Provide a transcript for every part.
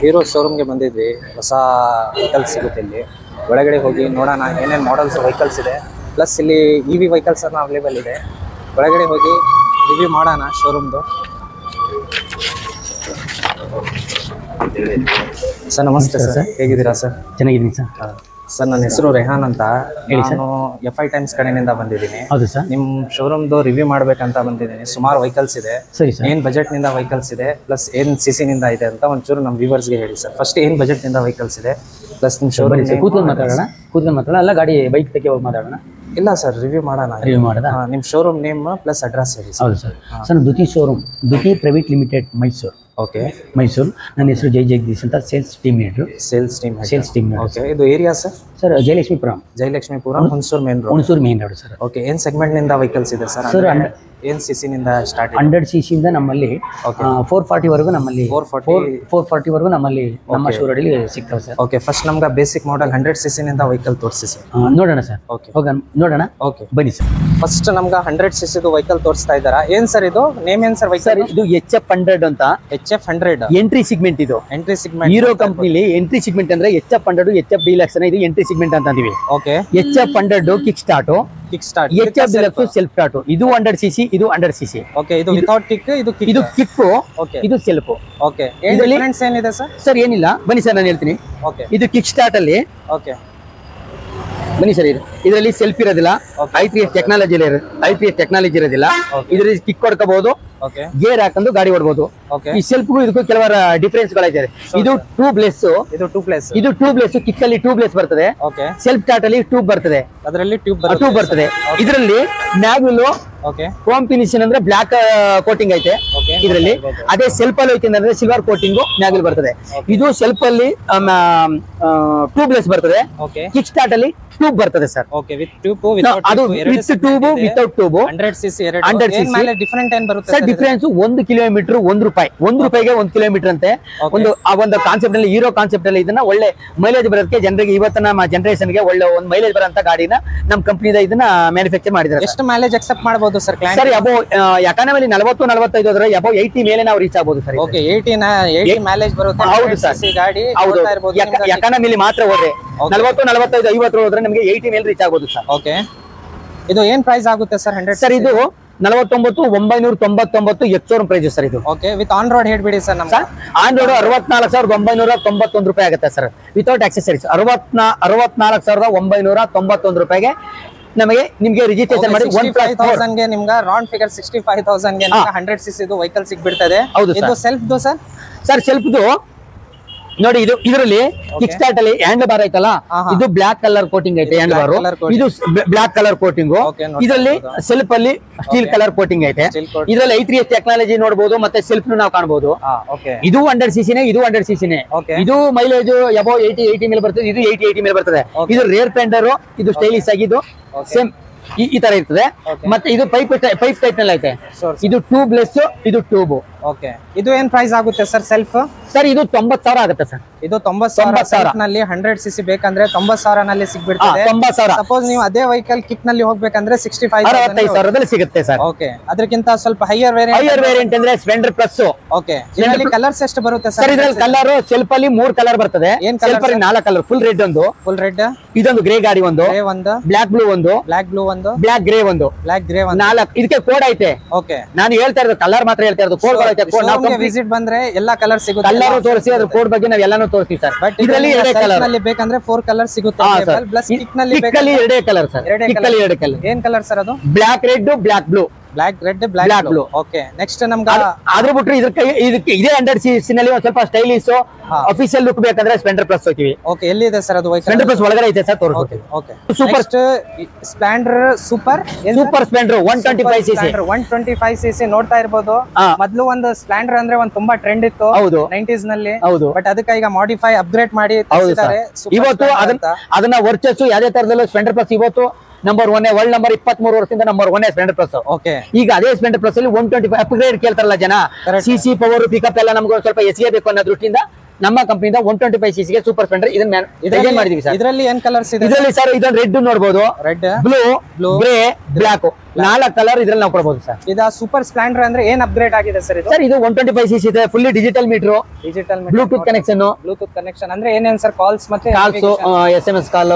Hero ಶೋರೂಮ್ಗೆ ಬಂದಿದ್ವಿ. ಹೊಸ vehicles ಸಿಗುತ್ತೆ ಇಲ್ಲಿ. ಒಳಗಡೆ ಹೋಗಿ ನೋಡೋಣ ಏನೇನು ಮಾಡಲ್ಸ್ ವೆಹಿಕಲ್ಸ್ ಇದೆ, ಪ್ಲಸ್ ಇಲ್ಲಿ EV ವೆಹಿಕಲ್ಸ್ ಅನ್ನು ಅವೈಲೇಬಲ್ ಇದೆ. ಒಳಗಡೆ ಹೋಗಿ ರಿವ್ಯೂ ಮಾಡೋಣ ಶೋರೂಮ್ದು. ಸರ್ ನಮಸ್ತೆ ಸರ್, ಹೇಗಿದ್ದೀರಾ ಸರ್? ಚೆನ್ನಾಗಿದ್ದೀನಿ ಸರ್. ಸರ್ ನನ್ನ ಹೆಸರು ರೆಹಾನ್ ಅಂತ. ನಾನು FI ಟೈಮ್ಸ್ ಕಡೆಯಿಂದ ಬಂದಿದ್ದೀನಿ. ಹೌದು ಸರ್. ನಿಮ್ಮ ಶೋರೂಮ್ದು ರಿವ್ಯೂ ಮಾಡ್ಬೇಕಂತ ಬಂದಿದ್ದೀನಿ. ಸುಮಾರು ವೆಹಿಕಲ್ಸ್ ಇದೆ. ಸರಿ ಸರ್. ಏನು ಬಜೆಟ್ನಿಂದ ವೆಹಿಕಲ್ಸ್ ಇದೆ, ಪ್ಲಸ್ ಏನು CC ನಿಂದ ಇದೆ ಅಂತ ಒಂಚೂರು ನಮ್ಮ ವ್ಯೂವರ್ಸ್ಗೆ ಹೇಳಿ ಸರ್. ಫಸ್ಟ್ ಏನು ಬಜೆಟ್ನಿಂದ ವೆಹಿಕಲ್ಸ್ ಇದೆ, ಪ್ಲಸ್ ನಿಮ್ಮ ಶೋರೂಮ್ ಕೂತ್ಕೊಂಡು ಮಾತಾಡೋಣ ಅಲ್ಲ ಗಾಡಿ ಬೈಕ್ ತೆಗೆ ಹೋಗಿ ಮಾತಾಡೋಣ. ಇಲ್ಲ ಸರ್, ರಿವ್ಯೂ ಮಾಡೋಣ. ರಿವ್ಯೂ ಮಾಡೋದಾ? ನಿಮ್ಮ ಶೋರೂಮ್ ನೇಮ್ ಪ್ಲಸ್ ಅಡ್ರೆಸ್ ಹೇಳಿ ಸರ್. ಹೌದು sir. Sir Duti showroom, Duti private limited, Mysuru. Okay, Mysuru. ನನ್ನ ಹೆಸರು ಜಗದೀಶ್ ಅಂತ, sales team leader. Sales team. Okay, ಇದು area sir? Sir Jayalakshmipuram, Hunsur main road sir. Okay, ಏನು ಸೆಗ್ಮೆಂಟ್ನಿಂದ ವೆಹಿಕಲ್ಸ್ ಇದೆ ಸರ್? ಸರ್ ಏನು CC ನಿಂದ ಸ್ಟಾರ್ಟ್? 100 cc ಇಂದ ನಮ್ಮಲ್ಲಿ 440 ವರೆಗೂ ನಮ್ಮಲ್ಲಿ 440 ವರೆಗೂ ನಮ್ಮಲ್ಲಿ ನಮ್ಮ ಶೋರೂಮಲ್ಲಿ ಸಿಗ್ತವೆ ಸರ್. ಓಕೆ, ಫಸ್ಟ್ ನಮ್ಗೆ ಬೇಸಿಕ್ ಮಾಡೆಲ್ 100 cc ನಿಂದ ವೆಹಿಕಲ್ ತೋರಿಸಿ ಸರ್. ನೋಡೋಣ ಸರ್. ಓಕೆ, ಹೋಗೋಣ ನೋಡೋಣ. ಓಕೆ ಬನ್ನಿ ಸರ್. ಫಸ್ಟ್ ನಮ್ಗೆ 100 cc ವೆಹಿಕಲ್ ತೋರಿಸ್ತಾ ಇದ್ದಾರಾ? ಏನ್ ಸರ್ ಇದು ನೇಮ್? ಏನ್ ಸರ್ ವೆಹಿಕಲ್? ಇದು HF100 ಅಂತ. HF100 entry segment. ಇದು ಎಂಟ್ರಿ ಸಿಗ್ಮೆಂಟ್. ಹೀರೋ ಕಂಪನಿಲಿ ಎಂಟ್ರಿ ಸಿಗ್ಮೆಂಟ್ ಅಂದ್ರೆ HF100, HF Deluxe ಇದು ಎಂಟ್ರಿ ಸಿಗ್ಮೆಂಟ್ ಅಂತ ಅಂತೀವಿ. Okay, HF100 kick start, HF Deluxe self start. ಇದು 100 cc, ಇದು 100 cc. ಓಕೆ, ಇದು ವಿತೌಟ್ ಕಿಕ್, ಇದು ಕಿಕ್, ಓಕೆ, ಇದು ಸೆಲ್ಫ್. ಓಕೆ, ಡಿಫರೆನ್ಸ್ ಏನಿದೆ ಸರ್? ಸರ್ ಏನಿಲ್ಲ, ಬನ್ನಿ ಸರ್ ನಾನು ಹೇಳ್ತೀನಿ. ಓಕೆ, ಇದು ಕಿಕ್ ಸ್ಟಾರ್ಟ್ ಅಲ್ಲಿ. ಓಕೆ ಬನ್ನಿ ಸರ್. ಇದರಲ್ಲಿ ಸೆಲ್ಫ್ ಇರೋದಿಲ್ಲ, i3S ಟೆಕ್ನಾಲಜಿ ಇರೋದಿಲ್ಲ. ಇದರಲ್ಲಿ ಕಿಕ್ ಹೊಡ್ಕೋಬಹುದು, ಗೇರ್ ಹಾಕೊಂಡು ಗಾಡಿ ಓಡಬಹುದು. ಈ ಸೆಲ್ಫ್ಗೂ ಇದಕ್ಕೂ ಕೆಲವರ ಡಿಫರೆನ್ಸ್ ಗಳಿದೆ. ಇದು ಟ್ಯೂಬ್ಲೆಸ್, ಇದು ಟ್ಯೂಬ್ಲೆಸ್. ಕಿಕ್ ಅಲ್ಲಿ ಟ್ಯೂಬ್ಲೆಸ್ ಬರ್ತದೆ, ಸೆಲ್ಫ್ ಸ್ಟಾರ್ಟ್ ಅಲ್ಲಿ ಟ್ಯೂಬ್ ಬರ್ತದೆ, ಅದರಲ್ಲಿ ಟ್ಯೂಬ್ ಬರ್ತದೆ. ಇದರಲ್ಲಿ ನ್ಯಾವಿಲ್ ಕಾಂಬಿನೇಷನ್ ಅಂದ್ರೆ ಬ್ಲಾಕ್ ಕೋಟಿಂಗ್ ಐತೆ ಇದರಲ್ಲಿ. ಅದೇ ಸೆಲ್ಫ್ ಅಲ್ಲಿ ಐತೆ ಅಂದ್ರೆ ಸಿಲ್ವರ್ ಕೋಟಿಂಗ್ ನ್ಯಾವಿಲ್ ಬರ್ತದೆ. ಇದು ಸೆಲ್ಫ್ ಅಲ್ಲಿ ಟ್ಯೂಬ್ಲೆಸ್ ಬರ್ತದೆ, ಕಿಕ್ ಸ್ಟಾರ್ಟ್ ಅಲ್ಲಿ ಟ್ಯೂಬ್ ಬರ್ತದೆ ಸರ್. ಅದು with tube, without tube. 100 cc different ಏನ್ ಬರುತ್ತೆ ಸರ್? ಡಿಫರೆನ್ಸ್ 1 ಕಿಲೋಮೀಟರ್ 1 ರೂಪಾಯಿ. 1 ರೂಪಾಯಿಗೆ 1 ಕಿಲೋಮೀಟರ್ ಅಂತೆ. ಒಂದು ಕಾನ್ಸೆಪ್ಟ್ ಅಲ್ಲಿ, ಹೀರೋ ಕಾನ್ಸೆಪ್ಟ್ ಅಲ್ಲಿ ಇದನ್ನ ಒಳ್ಳೆ ಮೈಲೇಜ್ ಬರೋದಕ್ಕೆ ಜನರಿಗೆ, ಇವತ್ತು ನಮ್ಮ ಜನರೇಷನ್ ಗೆ ಒಳ್ಳೆ ಒಂದು ಮೈಲೇಜ್ ಬರೋಂತ ಗಾಡಿನ ನಮ್ಮ ಕಂಪನಿದ ಇದನ್ನ ಮ್ಯಾನುಫ್ಯಾಕ್ಚರ್ ಮಾಡಿದ್ದಾರೆ. ಎಷ್ಟು ಮೈಲೇಜ್ ಅಕ್ಸೆಪ್ಟ್ ಮಾಡಬಹುದು ಸರ್ ಕ್ಲೈಂಟ್? ಸರ್ ಅಬೋ ಎಕಾನಮಿ 40-45 ಹೋದ್ರೆ ಅಬೋ 80 ಮೇಲೆ ನಾವು ರೀಚ್ ಆಗಬಹುದು ಸರ್. ಓಕೆ, 80 ಮೈಲೇಜ್ ಬರುತ್ತೆ. ಹೌದು ಸರ್, ಗಾಡಿ ಎಕಾನಮಿಲಿ ಮಾತ್ರ ಹೋದ್ರೆ 40-45-50 ಹೋದ್ರೆ ನಮಗೆ 80 ಮೇಲೆ ರೀಚ್ ಆಗಬಹುದು ಸರ್. ಓಕೆ, ಇದು ಏನ್ ಪ್ರೈಸ್ ಆಗುತ್ತೆ ಸರ್ 100? ಸರ್ ಇದು 49,999 ಎಕ್ಸ್ ಪ್ರೈಸ್ ಸರ್ ಇದು. ಓಕೆ, ವಿತ್ ಆನ್ ರೋಡ್ ಹೇಳ್ಬಿಡಿ ಸರ್. ನಮ್ಗೆ ಆನ್ ರೋಡ್ 64,991 ರೂಪಾಯಿ ಆಗುತ್ತೆ ಸರ್, ವಿತೌಟ್ ಆಕ್ಸೆಸರೀಸ್. 64,991 ರೂಪಾಯಿಗೆ ನಮಗೆ ನಿಮಗೆ ರಿಜಿಸ್ಟ್ರೇಷನ್ ಮಾಡಿ 1,5,000 ಗೆ ನಿಮ್ಗೆ ರೌಂಡ್ ಫಿಗರ್ 65,000 ಗೆ 100 cc ವೆಹಿಕಲ್ ಸಿಗ್ಬಿಡ್ತದೆ. ಇದು ಸೆಲ್ಫ್ ದೋ ಸರ್? ಸರ್ ಸೆಲ್ಫ್ದು ನೋಡಿ, ಇದು ಇದರಲ್ಲಿ ಕಿಕ್ ಸ್ಟಾರ್ಟ್ ಅಲ್ಲಿ ಹ್ಯಾಂಡ್ ಬಾರ್ ಐತಲ್ಲ, ಇದು ಬ್ಲಾಕ್ ಕಲರ್ ಕೋಟಿಂಗ್ ಐತೆ. ಹ್ಯಾಂಡ್ ಬಾರ್ ಇದು ಬ್ಲಾಕ್ ಕಲರ್ ಕೋಟಿಂಗ್. ಇದರಲ್ಲಿ ಸೆಲ್ಫ್ ಅಲ್ಲಿ ಸ್ಟೀಲ್ ಕಲರ್ ಕೋಟಿಂಗ್ ಐತೆ. ಇದರಲ್ಲಿ i3S ಟೆಕ್ನಾಲಜಿ ನೋಡಬಹುದು, ಮತ್ತೆ ಸೆಲ್ಫ್ ನಾವು ಕಾಣಬಹುದು. ಇದು 100 cc ನೇ, ಇದು 100 cc ನೇ. ಇದು ಮೈಲೇಜ್ ಅಬೌ 80 ಮೇಲೆ ಬರ್ತದೆ, ಇದು 80 ಮೇಲೆ ಬರ್ತದೆ. ಇದು ರೇರ್ ಪೆಂಡರ್, ಇದು ಸ್ಟೈಲಿಶ್ ಆಗಿದ್ದು ಸೇಮ್ ಈ ತರ ಇರ್ತದೆ. ಮತ್ತೆ ಇದು ಪೈಪ್ ಟೈಪ್ ನಲ್ಲಿ ಐತೆ. ಇದು ಟ್ಯೂಬ್ಲೆಸ್, ಇದು ಟ್ಯೂಬ್. ಓಕೆ, ಇದು ಏನ್ ಪ್ರೈಸ್ ಆಗುತ್ತೆ ಸರ್ ಸೆಲ್ಫ್? ಸರ್ ಇದು 90,000 ಆಗುತ್ತೆ ಸರ್. ಇದು 90,000 ನಲ್ಲಿ 100 cc ಬೇಕಂದ್ರೆ 90,000 ನಲ್ಲಿ ಸಿಗ್ಬಿಡ್ತದೆ. 90,000. ಸಪೋಸ್ ನೀವು ಅದೇ ವೆಹಿಕಲ್ ಕಿಕ್ ನಲ್ಲಿ ಹೋಗ್ಬೇಕಂದ್ರೆ 65,000 ಸಿಗುತ್ತೆ ಸರ್. ಓಕೆ, ಅದಕ್ಕಿಂತ ಸ್ವಲ್ಪ ಹೈಯರ್ ವೇರಿಯಂಟ್ ಅಂದ್ರೆ ಸ್ಪೆಂಡರ್ ಪ್ಲಸ್. ಓಕೆ, ಇದರಲ್ಲಿ ಕಲರ್ಸ್ ಎಷ್ಟು ಬರುತ್ತೆ ಸರ್? ಇದರಲ್ಲಿ ಕಲರ್ ಸೆಲ್ಫ್ ಅಲ್ಲಿ 3 ಕಲರ್ ಬರ್ತದೆ. ಸೆಲ್ಫ್ ಅಲ್ಲಿ 4 ಕಲರ್, ಫುಲ್ ರೆಡ್ ಒಂದು, ಫುಲ್ ರೆಡ್, ಇದೊಂದು ಗ್ರೇ ಗಾಡಿ ಒಂದು, ಬ್ಲಾಕ್ ಬ್ಲೂ ಒಂದು, ಬ್ಲಾಕ್ ಗ್ರೇ ಒಂದು, 4. ಇದಕ್ಕೆ ಕೋಡ್ ಐತೆ. ಓಕೆ, ನಾನು ಹೇಳ್ತಾ ಇರೋದು ಕಲರ್ ಮಾತ್ರ ಹೇಳ್ತಾ ಇರೋದು, ಕೋಡ್ ವಿಸಿಟ್ ಬಂದ್ರೆ ಎಲ್ಲಾ ಕಲರ್ ಸಿಗುತ್ತೆ. ಕಲರ್ ತೋರಿಸಿ, ಅದ್ರ ಕೋಡ್ ಬಗ್ಗೆ ನಾವು ಎಲ್ಲಾನು ತೋರಿಸ್ತೀವಿ ಸರ್. ಇದರಲ್ಲಿ ನಲ್ಲಿ ಬೇಕಂದ್ರೆ 4 ಕಲರ್ ಸಿಗುತ್ತೆ. ಪ್ಲಸ್ ಕಿಕ್ ನಲ್ಲಿ 2 ಕಲರ್ ಸರ್. ಕಿಕ್ ಅಲ್ಲಿ 2 ಕಲರ್. ಏನ್ ಕಲರ್ ಸರ್ ಅದು? Black red, black blue. Black red, black blue. Okay, next ನಮ್ಗೆ ಅದ್ರ ಬಿಟ್ರೆ ಇದಕ್ಕೆ ಇದೇ 100 cc ನಲ್ಲಿ ಒಂದ್ ಸ್ವಲ್ಪ ಸ್ಟೈಲಿಶ್ ಅಫಿಷಿಯಲ್ ಲುಕ್ ಬೇಕಂದ್ರೆ ಸ್ಪೆಂಡರ್ ಪ್ಲಸ್ ಹೋಗ್ತೀವಿ. ಓಕೆ, ಎಲ್ಲಿ ಇದೆ ಸರ್ ಅದು? ಸ್ಪೆಂಡರ್ ಪ್ಲಸ್ ಒಳಗಡೆ ಐತೆ ಸರ್, ತೋರಿಸ್ತೀವಿ. Okay, super Splendor, super Splendor 125 cc. 125 cc ನೋಡ್ತಾ ಇರಬಹುದು. ಮೊದಲು ಒಂದು ಸ್ಪ್ಲೆಂಡರ್ ಅಂದ್ರೆ ಒಂದು ತುಂಬಾ ಟ್ರೆಂಡ್ ಇತ್ತು 90s ನಲ್ಲಿ. ಬಟ್ ಅದಕ್ಕೆ ಈಗ ಮಾಡಿಫೈ ಅಪ್ಗ್ರೇಡ್ ಮಾಡಿ ಇವತ್ತು ಅದನ್ನ ವರ್ಚಸ್ ಯಾವ್ದೇ ತರದಲ್ಲೂ ಸ್ಪ್ಲೆಂಡರ್ ಪ್ಲಸ್ ಇವತ್ತು ನಂಬರ್ 1 ವರ್ಲ್ಡ್ ನಂಬರ್ 23 ವರ್ಷದಿಂದ ನಂಬರ್ 1 ಸ್ಪ್ಲೆಂಡರ್ ಪ್ಲಸ್. ಓಕೆ, ಈಗ ಅದೇ ಸ್ಪ್ಲೆಂಡರ್ ಪ್ಲಸ್ ಅಲ್ಲಿ 125 ಅಪ್ಗ್ರೇಡ್ ಕೇಳ್ತಾರಲ್ಲ ಜನ. ಸಿಸಿ ಪವರ್ ಪಿಕಪ್ ಎಲ್ಲ ನಮ್ಗೆ ಸ್ವಲ್ಪ ಹೆಚ್ಚಿಗೆ ಬೇಕು ಅನ್ನೋ ದೃಷ್ಟಿಯಿಂದ ನಮ್ಮ ಕಂಪನಿಯಿಂದ 125 cc ಗೆ ಸೂಪರ್ ಸ್ಪ್ಲೆಂಡರ್ ಇದನ್ನ ಡಿಸೈನ್ ಮಾಡಿದೀವಿ ಸರ್. ಇದರಲ್ಲಿ ಏನ್ ಕಲರ್ಸ್ ಇದೆ? ಇದರಲ್ಲಿ ಸರ್ ಇದನ್ನ ರೆಡ್ ನೋಡಬಹುದು, red, blue, grey, black 4 colour ಇದ್ರಲ್ಲಿ ನಾವು ಕೊಡಬಹುದು ಸರ್. ಇದು ಸೂಪರ್ ಸ್ಪ್ಲೆಂಡರ್ ಅಂದ್ರೆ ಏನ್ ಅಪ್ಗ್ರೇಡ್ ಆಗಿದೆ ಸರ್ ಇದು? ಸರ್ ಇದು 125 cc ಇದೆ, fully digital metre, Bluetooth connection ಅಂದ್ರೆ ಏನೇನ್ ಸರ್? ಕಾಲ್ಸ್ ಮತ್ತೆ ಕಾಲ್ಸ್, SMS ಕಾಲ್,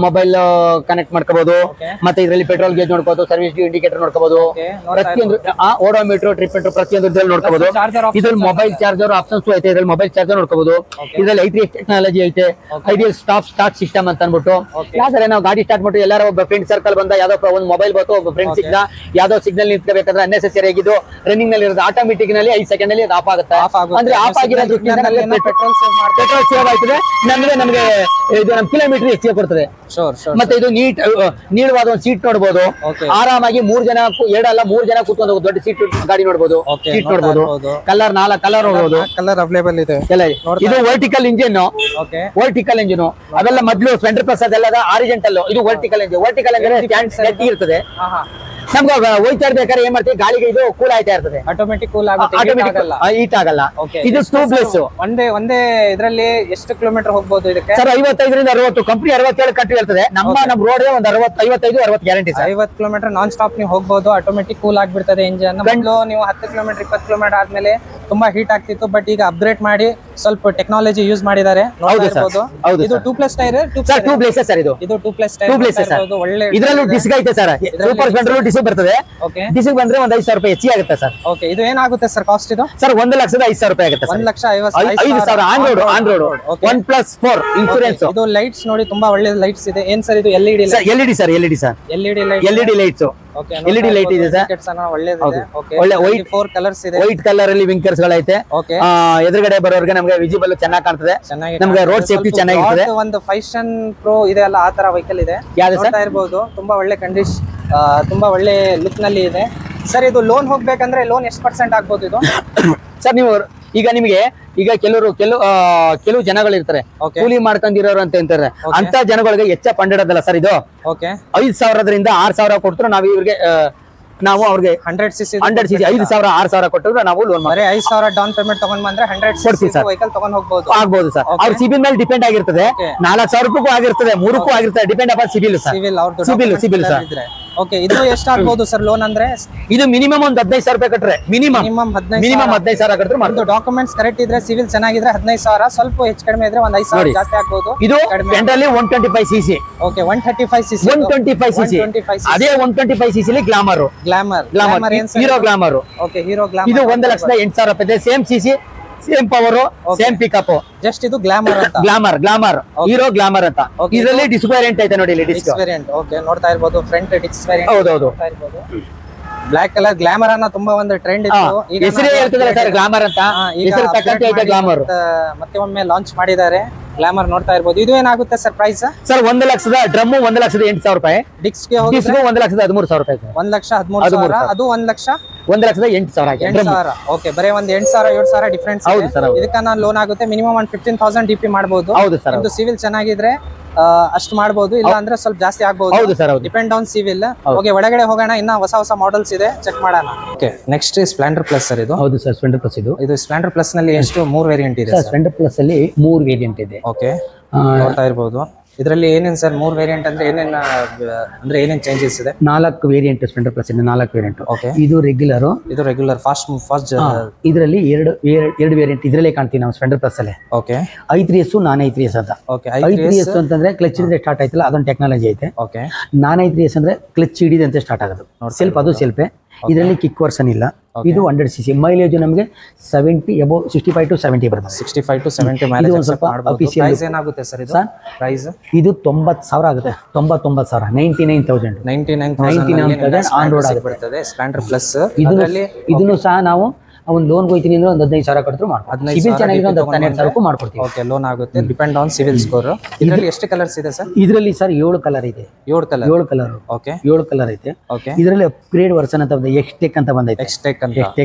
ಮೊಬೈಲ್ ಕನೆಕ್ಟ್ ಮಾಡ್ಕೋಬಹುದು. ಮತ್ತೆ ಇದರಲ್ಲಿ ಪೆಟ್ರೋಲ್ ಗೇಜ್ ನೋಡ್ಕೋಬಹುದು, ಸರ್ವಿಸ್ ಇಂಡಿಕೇಟರ್ ನೋಡ್ಕೋಬಹುದು, ಪ್ರತಿಯೊಂದು ಓಡೋಮೀಟರ್, ಟ್ರಿಪ್ ಮೀಟರ್ ಪ್ರತಿಯೊಂದು ಇದ್ರಲ್ಲಿ ನೋಡ್ಕೋಬಹುದು. ಇದ್ರಲ್ಲಿ ಮೊಬೈಲ್ ಚಾರ್ಜರ್ ಆಪ್ಷನ್ಸ್ ಐತೆ, ಇದ್ರಲ್ಲಿ ಮೊಬೈಲ್ ಚಾರ್ಜರ್ ನೋಡ್ಕೋಬಹುದು. ಇದ್ರಲ್ಲಿ i3s ಟೆಕ್ನಾಲಜಿ ಐತೆ, ಐಡಿಯಲ್ ಸ್ಟಾರ್ಟ್ ಸಿಸ್ಟಮ್ ಅಂತ ಅನ್ಬಿಟ್ಟು ಯಾವ್ದಾರೆ ನಾವು ಗಾಡಿ ಸ್ಟಾರ್ಟ್ ಮಾಡಿ ಎಲ್ಲಾರು ಒಬ್ಬ ಫ್ರೆಂಡ್ ಸರ್ಕಲ್ ಬಂದ ಯಾವ್ದೋ ಒಂದು ಮೊಬೈಲ್ ಬಂತು, ಒಬ್ಬ ಫ್ರೆಂಡ್ ಸಿಗ್ದ, ಯಾವ್ದೋ ಸಿಗ್ನಲ್ ನಿಂತ್ಕೋಬೇಕಾದ್ರೆ ಅನ್ನೆಸೆಸರಿ ಆಗಿದ್ದು ರನ್ನಿಂಗ್ ನಲ್ಲಿ ಇರೋದು ಆಟೋಮೆಟಿಕ್ ನಲ್ಲಿ 5 ಸೆಕೆಂಡ್ ಅಲ್ಲಿ ಆಫ್ ಆಗುತ್ತೆ. ಅಂದ್ರೆ ಆಫ್ ಆಗಿರೋದ್ರಿಂದ ಪೆಟ್ರೋಲ್ ಸೇವ್ ಆಯ್ತದೆ, ನಮಗೆ ಇದು ನಮ್ಮ ಕಿಲೋಮೀಟರ್ ಹೆಚ್ಚಿಗೆ ಕೊಡ್ತದೆ. ಮತ್ತೆ ಇದು ನೀಳವಾದ ಒಂದು ಸೀಟ್ ನೋಡಬಹುದು, ಆರಾಮಾಗಿ 3 ಜನ 2 ಅಲ್ಲ 3 ಜನ ಕೂತ್ಕೊಂಡು ದೊಡ್ಡ ಸೀಟ್ ಗಾಡಿ ನೋಡಬಹುದು, ಸೀಟ್ ನೋಡಬಹುದು. ಕಲರ್ 4 ಕಲರ್ ನೋಡಬಹುದು, ಕಲರ್ ಅವೈಲೇಬಲ್ ಇದೆ. ಇದು ವರ್ಟಿಕಲ್ ಇಂಜಿನ್, ಅವೆಲ್ಲ ಮೊದಲು ಸ್ಪ್ಲೆಂಡರ್ ಪ್ಲಸ್ ಅದೆಲ್ಲ ಆರಿಜೆಂಟಲ್, ಇದು ವರ್ಟಿಕಲ್ ಇಂಜಿನ್. ವರ್ಟಿಕಲ್ ಅಂದ್ರೆ ಸ್ಟ್ಯಾಂಡ್ ಇರ್ತದೆ, ನಮ್ಗೆ ಹೋಯ್ತಾ ಇರ್ಬೇಕಾದ್ರೆ ಏನ್ ಮಾಡ್ತೀವಿ ಗಾಳಿಗೆ ಇದು ಕೂಲ್ ಆಯ್ತಾ ಇರ್ತದೆ, ಆಟೋಮೆಟಿಕ್ ಕೂಲ್ ಆಗುತ್ತೆ, ಹೀಟ್ ಆಗಲ್ಲ. ಇದು ಟ್ಯೂಬ್ಲೆಸ್. ಒಂದೇ ಇದರಲ್ಲಿ ಎಷ್ಟು ಕಿಲೋಮೀಟರ್ ಹೋಗಬಹುದು ಇದಕ್ಕೆ? ಸರ್ 55ರಿಂದ 60, ಕಂಪನಿ 67 ಕಟ್ಟಿ ಹೇಳ್ತದೆ, ನಮ್ಮ ರೋಡ್ ಒಂದು 55-60 guarantee sir. 50 kilometre non stop ನೀವು ಹೋಗಬಹುದು, ಆಟೋಮೆಟಿಕ್ ಕೂಲ್ ಆಗ್ಬಿಡ್ತದೆ ಇಂಜಿನ್. ಮೊದಲು ನೀವು 10 ಕಿಲೋಮೀಟರ್ 20 ಕಿಲೋಮೀಟರ್ ಆದ್ಮೇಲೆ ತುಂಬಾ ಹೀಟ್ ಆಗ್ತಿತ್ತು, ಬಟ್ ಈಗ ಅಪ್ಗ್ರೇಡ್ ಮಾಡಿ ಸ್ವಲ್ಪ ಟೆಕ್ನಾಲಜಿ ಯೂಸ್ ಮಾಡಿದ್ದಾರೆ. ಇದು 2+ ಟೈರ್, ಸರ್ 2+ ಸರ್, ಇದು 2+ ಟೈರ್ ಒಳ್ಳೆ. ಇದರಲ್ಲೂ ಡಿಸ್ಕ್ ಐತೆ ಸರ್, ಸೂಪರ್ ಸ್ಪ್ಲೆಂಡರ್ ಡಿಸ್ಕ್ ಬರ್ತದೆ. ಡಿಸ್ಕ್ ಬಂದ್ರೆ ಒಂದು 5,000 ರೂಪಾಯಿ ಹೆಚ್ಚಿಗೆ ಆಗುತ್ತೆ ಸರ್. ಓಕೆ, ಇದು ಏನಾಗುತ್ತೆ ಸರ್ ಕಾಸ್ಟ್? ಇದು ಸರ್ 1,05,000 ರೂಪಾಯಿ ಆಗುತ್ತೆ. 1,50,000 ಆನ್ ರೋಡ್ 1+4 ಇನ್ಶೂರೆನ್ಸ್. ಇದು ಲೈಟ್ಸ್ ನೋಡಿ ತುಂಬಾ ಒಳ್ಳೆ ಲೈಟ್ಸ್ ಇದೆ. ಏನ್ ಸರ್ ಇದು? LED sir, LED sir, LED lights, LED light ಇದೆ ಸರ್, ಒಳ್ಳೆ ವೈಟ್ 4 ಕಲರ್ಸ್ ಇದೆ. ವೈಟ್ ಕಲರ್ ಅಲ್ಲಿ ವಿಂಕರ್ಸ್ ಗಳೈತೆ, ಎದುರುಗಡೆ ಬರೋರ್ಗೆ ನಮಗೆ ವಿಸಿಬಲ್ ಚೆನ್ನಾಗಿ ಕಾಣ್ತದೆ, ನಮಗೆ ರೋಡ್ ಸೇಫ್ಟಿ ಚೆನ್ನಾಗಿರ್ತದೆ. ಒಂದು ಫ್ಯಾಷನ್ ಪ್ರೋ ಇದೆ ಅಲ್ಲ, ಆ ತರ ವೆಹಿಕಲ್ ಇದೆ, ನೋಡ್ತಾ ಇರಬಹುದು. ತುಂಬಾ ಒಳ್ಳೆ ಕಂಡೀಷನ್, ತುಂಬಾ ಒಳ್ಳೆ ಲುಕ್ ನಲ್ಲಿ ಇದೆ ಸರ್. ಇದು ಲೋನ್ ಹೋಗ್ಬೇಕಂದ್ರೆ ಲೋನ್ ಎಷ್ಟು % ಆಗ್ಬೋದು ಇದು? ಸರ್ ನೀವು ಈಗ ನಿಮಗೆ ಈಗ ಕೆಲವು ಜನಗಳು ಇರ್ತಾರೆ, ಕೂಲಿ ಮಾಡ್ಕೊಂಡಿರೋರು ಅಂತ ಅಂತಾರೆ, ಅಂತ ಜನಗಳಿಗೆ ಹೆಚ್ಚ ಫಂಡ್ ಸರ್ ಇದು. 5,000ರಿಂದ 6,000 ಕೊಡ್ತಾರೆ ನಾವು ಅವ್ರಿಗೆ 100 cc 5,000 6,000 ಕೊಟ್ಟರು ನಾವು ಲೋನ್ ಮಾಡಿ 5,000 ಡೌನ್ ಪೇಮೆಂಟ್ ತಗೊಂಡ್ ಬಂದ್ರೆ 100 cc ವೆಹಿಕಲ್ ತಗೊಂಡ್ ಹೋಗಬಹುದು ಆಗಬಹುದು ಸರ್. ಅವ್ರ ಸಿಬಿಲ್ ಮೇಲೆ ಡಿಪೆಂಡ್ ಆಗಿರ್ತದೆ, 4,000 ರೂಪಾಯಿಗೂ ಆಗಿರ್ತದೆ, 3ಕ್ಕೂ ಆಗಿರ್ತದೆ, depend upon CIBIL sir. CIBIL sir. Okay, ಇದು ಎಷ್ಟು ಆಗ್ಬಹುದು ಸರ್ ಲೋನ್ ಅಂದ್ರೆ? ಇದು ಮಿನಿಮಮ್ ಒಂದು 15,000 ರೂಪಾಯಿ ಕಟ್ರೆ, ಮಿನಿಮಮ್ 15,000 ಕಟ್ರೆ ಮಾಡ್ತಾರೆ. ಡಾಕ್ಯುಮೆಂಟ್ಸ್ ಕರೆಕ್ಟ್ ಇದ್ರೆ, ಸಿವಿಲ್ ಚೆನ್ನಾಗಿದ್ರೆ 15,000, ಸ್ವಲ್ಪ ಹೆಚ್ಚು ಕಡಿಮೆ ಇದ್ರೆ ಒಂದು 5,000 ಜಾಸ್ತಿ ಆಗ್ಬಹುದು. ಇದು Splendor 125 cc. Okay, 135 cc. 125 cc. ಅದೇ 125 cc ಅಲ್ಲಿ glamour hero glamour. Okay, hero glamour. ಇದು 1,08,000 ರೂಪಾಯಿ, same CC, same power, same pickup. Just ಇದು ಗ್ಲಾಮರ್ ಅಂತ, ಗ್ಲಾಮರ್ ಹೀರೋ ಗ್ಲಾಮರ್ ಅಂತ. ಇದರಲ್ಲಿ ಡಿಸ್ಕ್ ವೇರಿಯಂಟ್ ಐತೆ ನೋಡಿ, ಇಲ್ಲಿ ಡಿಸ್ಕ್ ವೇರಿಯಂಟ್. ಓಕೆ, ನೋಡ್ತಾ ಇರಬಹುದು ಫ್ರಂಟ್ ಡಿಸ್ಕ್ ವೇರಿಯಂಟ್. ಹೌದು, ಬ್ಲಾಕ್ ಕಲರ್ ಗ್ಲಾಮರ್ ಅನ್ನ ತುಂಬಾ ಒಂದು ಟ್ರೆಂಡ್ ಇತ್ತು. ಈಗ ಹೆಸರೇ ಹೇಳ್ತಿದ್ದಾರೆ ಸರ್ ಗ್ಲಾಮರ್ ಅಂತ, ಹೆಸರು ತಕ್ಕಂತೆ ಐತೆ ಗ್ಲಾಮರ್. ಮತ್ತೆ ಒಮ್ಮೆ ಲಾಂಚ್ ಮಾಡಿದ್ದಾರೆ ಗ್ಲಾಮರ್, ನೋಡ್ತಾ ಇರಬಹುದು. ಇದು ಏನಾಗುತ್ತೆ ಸರ್ ಪ್ರೈಸ್? ಸರ್ 1 ಲಕ್ಷದ ಡ್ರಮ್ 1,08,000 ರೂಪಾಯಿ, ಡಿಸ್ಕ್ 1,13,000 ರೂಪಾಯಿ. 1,13,000, ಅದು 1,08,000. ಓಕೆ, ಬರೀ ಒಂದು 8,000 7,000 ಡಿಫರೆನ್ಸ್. ಹೌದು ಸರ್. ಇದಕ್ಕ ನಾನು ಲೋನ್ ಆಗುತ್ತೆ, ಮಿನಿಮಮ್ ಒಂದು 15,000 DP ಮಾಡಬಹುದು. ಹೌದು ಸರ್. ಇದು ಸಿವಿಲ್ ಚೆನ್ನಾಗಿದ್ರೆ ಅಷ್ಟು ಮಾಡಬಹುದು, ಇಲ್ಲ ಅಂದ್ರೆ ಸ್ವಲ್ಪ ಜಾಸ್ತಿ ಆಗಬಹುದು. ಹೌದು sir, depend on civil. Okay, ಒಳಗಡೆ ಹೋಗೋಣ, ಇನ್ನ ಹೊಸ ಮಾಡೆಲ್ಸ್ ಇದೆ, ಚೆಕ್ ಮಾಡೋಣ. Okay, next Splendor plus sir ಇದು. ಹೌದು ಸರ್, ಸ್ಪ್ಲೆಂಡರ್ ಪ್ಲಸ್. ಇದು ಸ್ಪ್ಲೆಂಡರ್ ಪ್ಲಸ್ ನಲ್ಲಿ ಎಷ್ಟು 3 ವೇರಿಯಂಟ್ ಇದೆ? ಸ್ಪ್ಲೆಂಡರ್ ಪ್ಲಸ್ ಅಲ್ಲಿ 3 ವೇರಿಯಂಟ್ ಇದೆ. ಓಕೆ, ನೋಡ್ತಾ ಇರಬಹುದು. ಇದರಲ್ಲಿ ಏನೇನು ಸರ್ 3 ವೇರಿಯಂಟ್ ಅಂದ್ರೆ ಏನೇನು ಚೇಂಜಸ್ ಇದೆ? 4 ವೇರಿಯಂಟ್ ಸ್ಪ್ಲೆಂಡರ್ ಪ್ಲಸ್ ಇದೆ, 4 ವೇರಿಯಂಟ್. ಓಕೆ, ಇದು ರೆಗ್ಯುಲರ್ ಫಾಸ್ಟ್. ಇದರಲ್ಲಿ ಎರಡು ವೇರಿಯಂಟ್ ಇದರಲ್ಲೇ ಕಾಣ್ತೀವಿ ನಾವು ಸ್ಪ್ಲೆಂಡರ್ ಪ್ಲಸ್ ಅಲ್ಲಿ. ಓಕೆ, i3s ನಾನ್ i3s ಅಂತ. ಓಕೆ, i3s ಅಂತಂದ್ರೆ ಕ್ಲಚ್ ಹಿಡಿದ್ರೆ ಸ್ಟಾರ್ಟ್ ಆಯ್ತಲ್ಲ, ಅದೊಂದು ಟೆಕ್ನಾಲಜಿ ಐತೆ. ಓಕೆ, ನಾನ್ i3s ಅಂದ್ರೆ ಕ್ಲಚ್ ಹಿಡಿದಂತೆ ಸ್ಟಾರ್ಟ್ ಆಗೋದು, ಸೆಲ್ಫ್ ಅದು ಸೆಲ್ಫೆ. ಇದರಲ್ಲಿ ಕಿಕ್ ವರ್ಷನ್ ಇಲ್ಲ. ಇದು 100 cc, ಮೈಲೇಜ್ ನಮಗೆ 70 ಅಬೌವ್ 65 to 70 ಬರ್ತದೆ. 65 to 70 ಮೈಲೇಜ್ ಸ್ವಲ್ಪ ಅಫಿಷಿಯಲ್. ಪ್ರೈಸ್ ಏನಾಗುತ್ತೆ ಸರ್ ಇದು? ಪ್ರೈಸ್ ಇದು 90,000 ಆಗುತ್ತೆ, 99,000, 99,000 ಆನ್ ರೋಡ್ ಆಗಿಬಿಡುತ್ತದೆ ಸ್ಪ್ಲೆಂಡರ್ ಪ್ಲಸ್. ಇದನ್ನು ಸಹ ನಾವು ಒಂದು ಲೋನ್ ಹೋಗ್ತೀನಿ ಅಂದ್ರೆ ಒಂದು 15,000 ಕಟ್ಟಿದ್ರು ಮಾಡ್ಬೋದು. ಸಿಬಿಲ್ ಚೆನ್ನಾಗಿದೆ ಒಂದು 12,000 ಮಾಡ್ಕೊಡ್ತೀವಿ. ಓಕೆ, ಲೋನ್ ಆಗುತ್ತೆ, ಡಿಪೆಂಡ್ ಆನ್ ಸಿವಿಲ್ ಸ್ಕೋರ್. ಇದರಲ್ಲಿ ಎಷ್ಟು ಕಲರ್ಸ್ ಇದೆ ಸರ್? ಇದರಲ್ಲಿ ಸರ್ 7 ಕಲರ್ ಇದೆ. 7 ಕಲರ್. ಓಕೆ, 7 ಕಲರ್ ಐತೆ. ಓಕೆ, ಇದರಲ್ಲಿ ಅಪ್ಗ್ರೇಡ್ ವರ್ಷನ್ ಅಂತ ಬಂದಿದೆ, ಎಕ್ಸ್ಟೆಕ್ ಅಂತ ಬಂದೈತೆ. ಎಕ್ಸ್ಟೆಕ್ ಅಂತ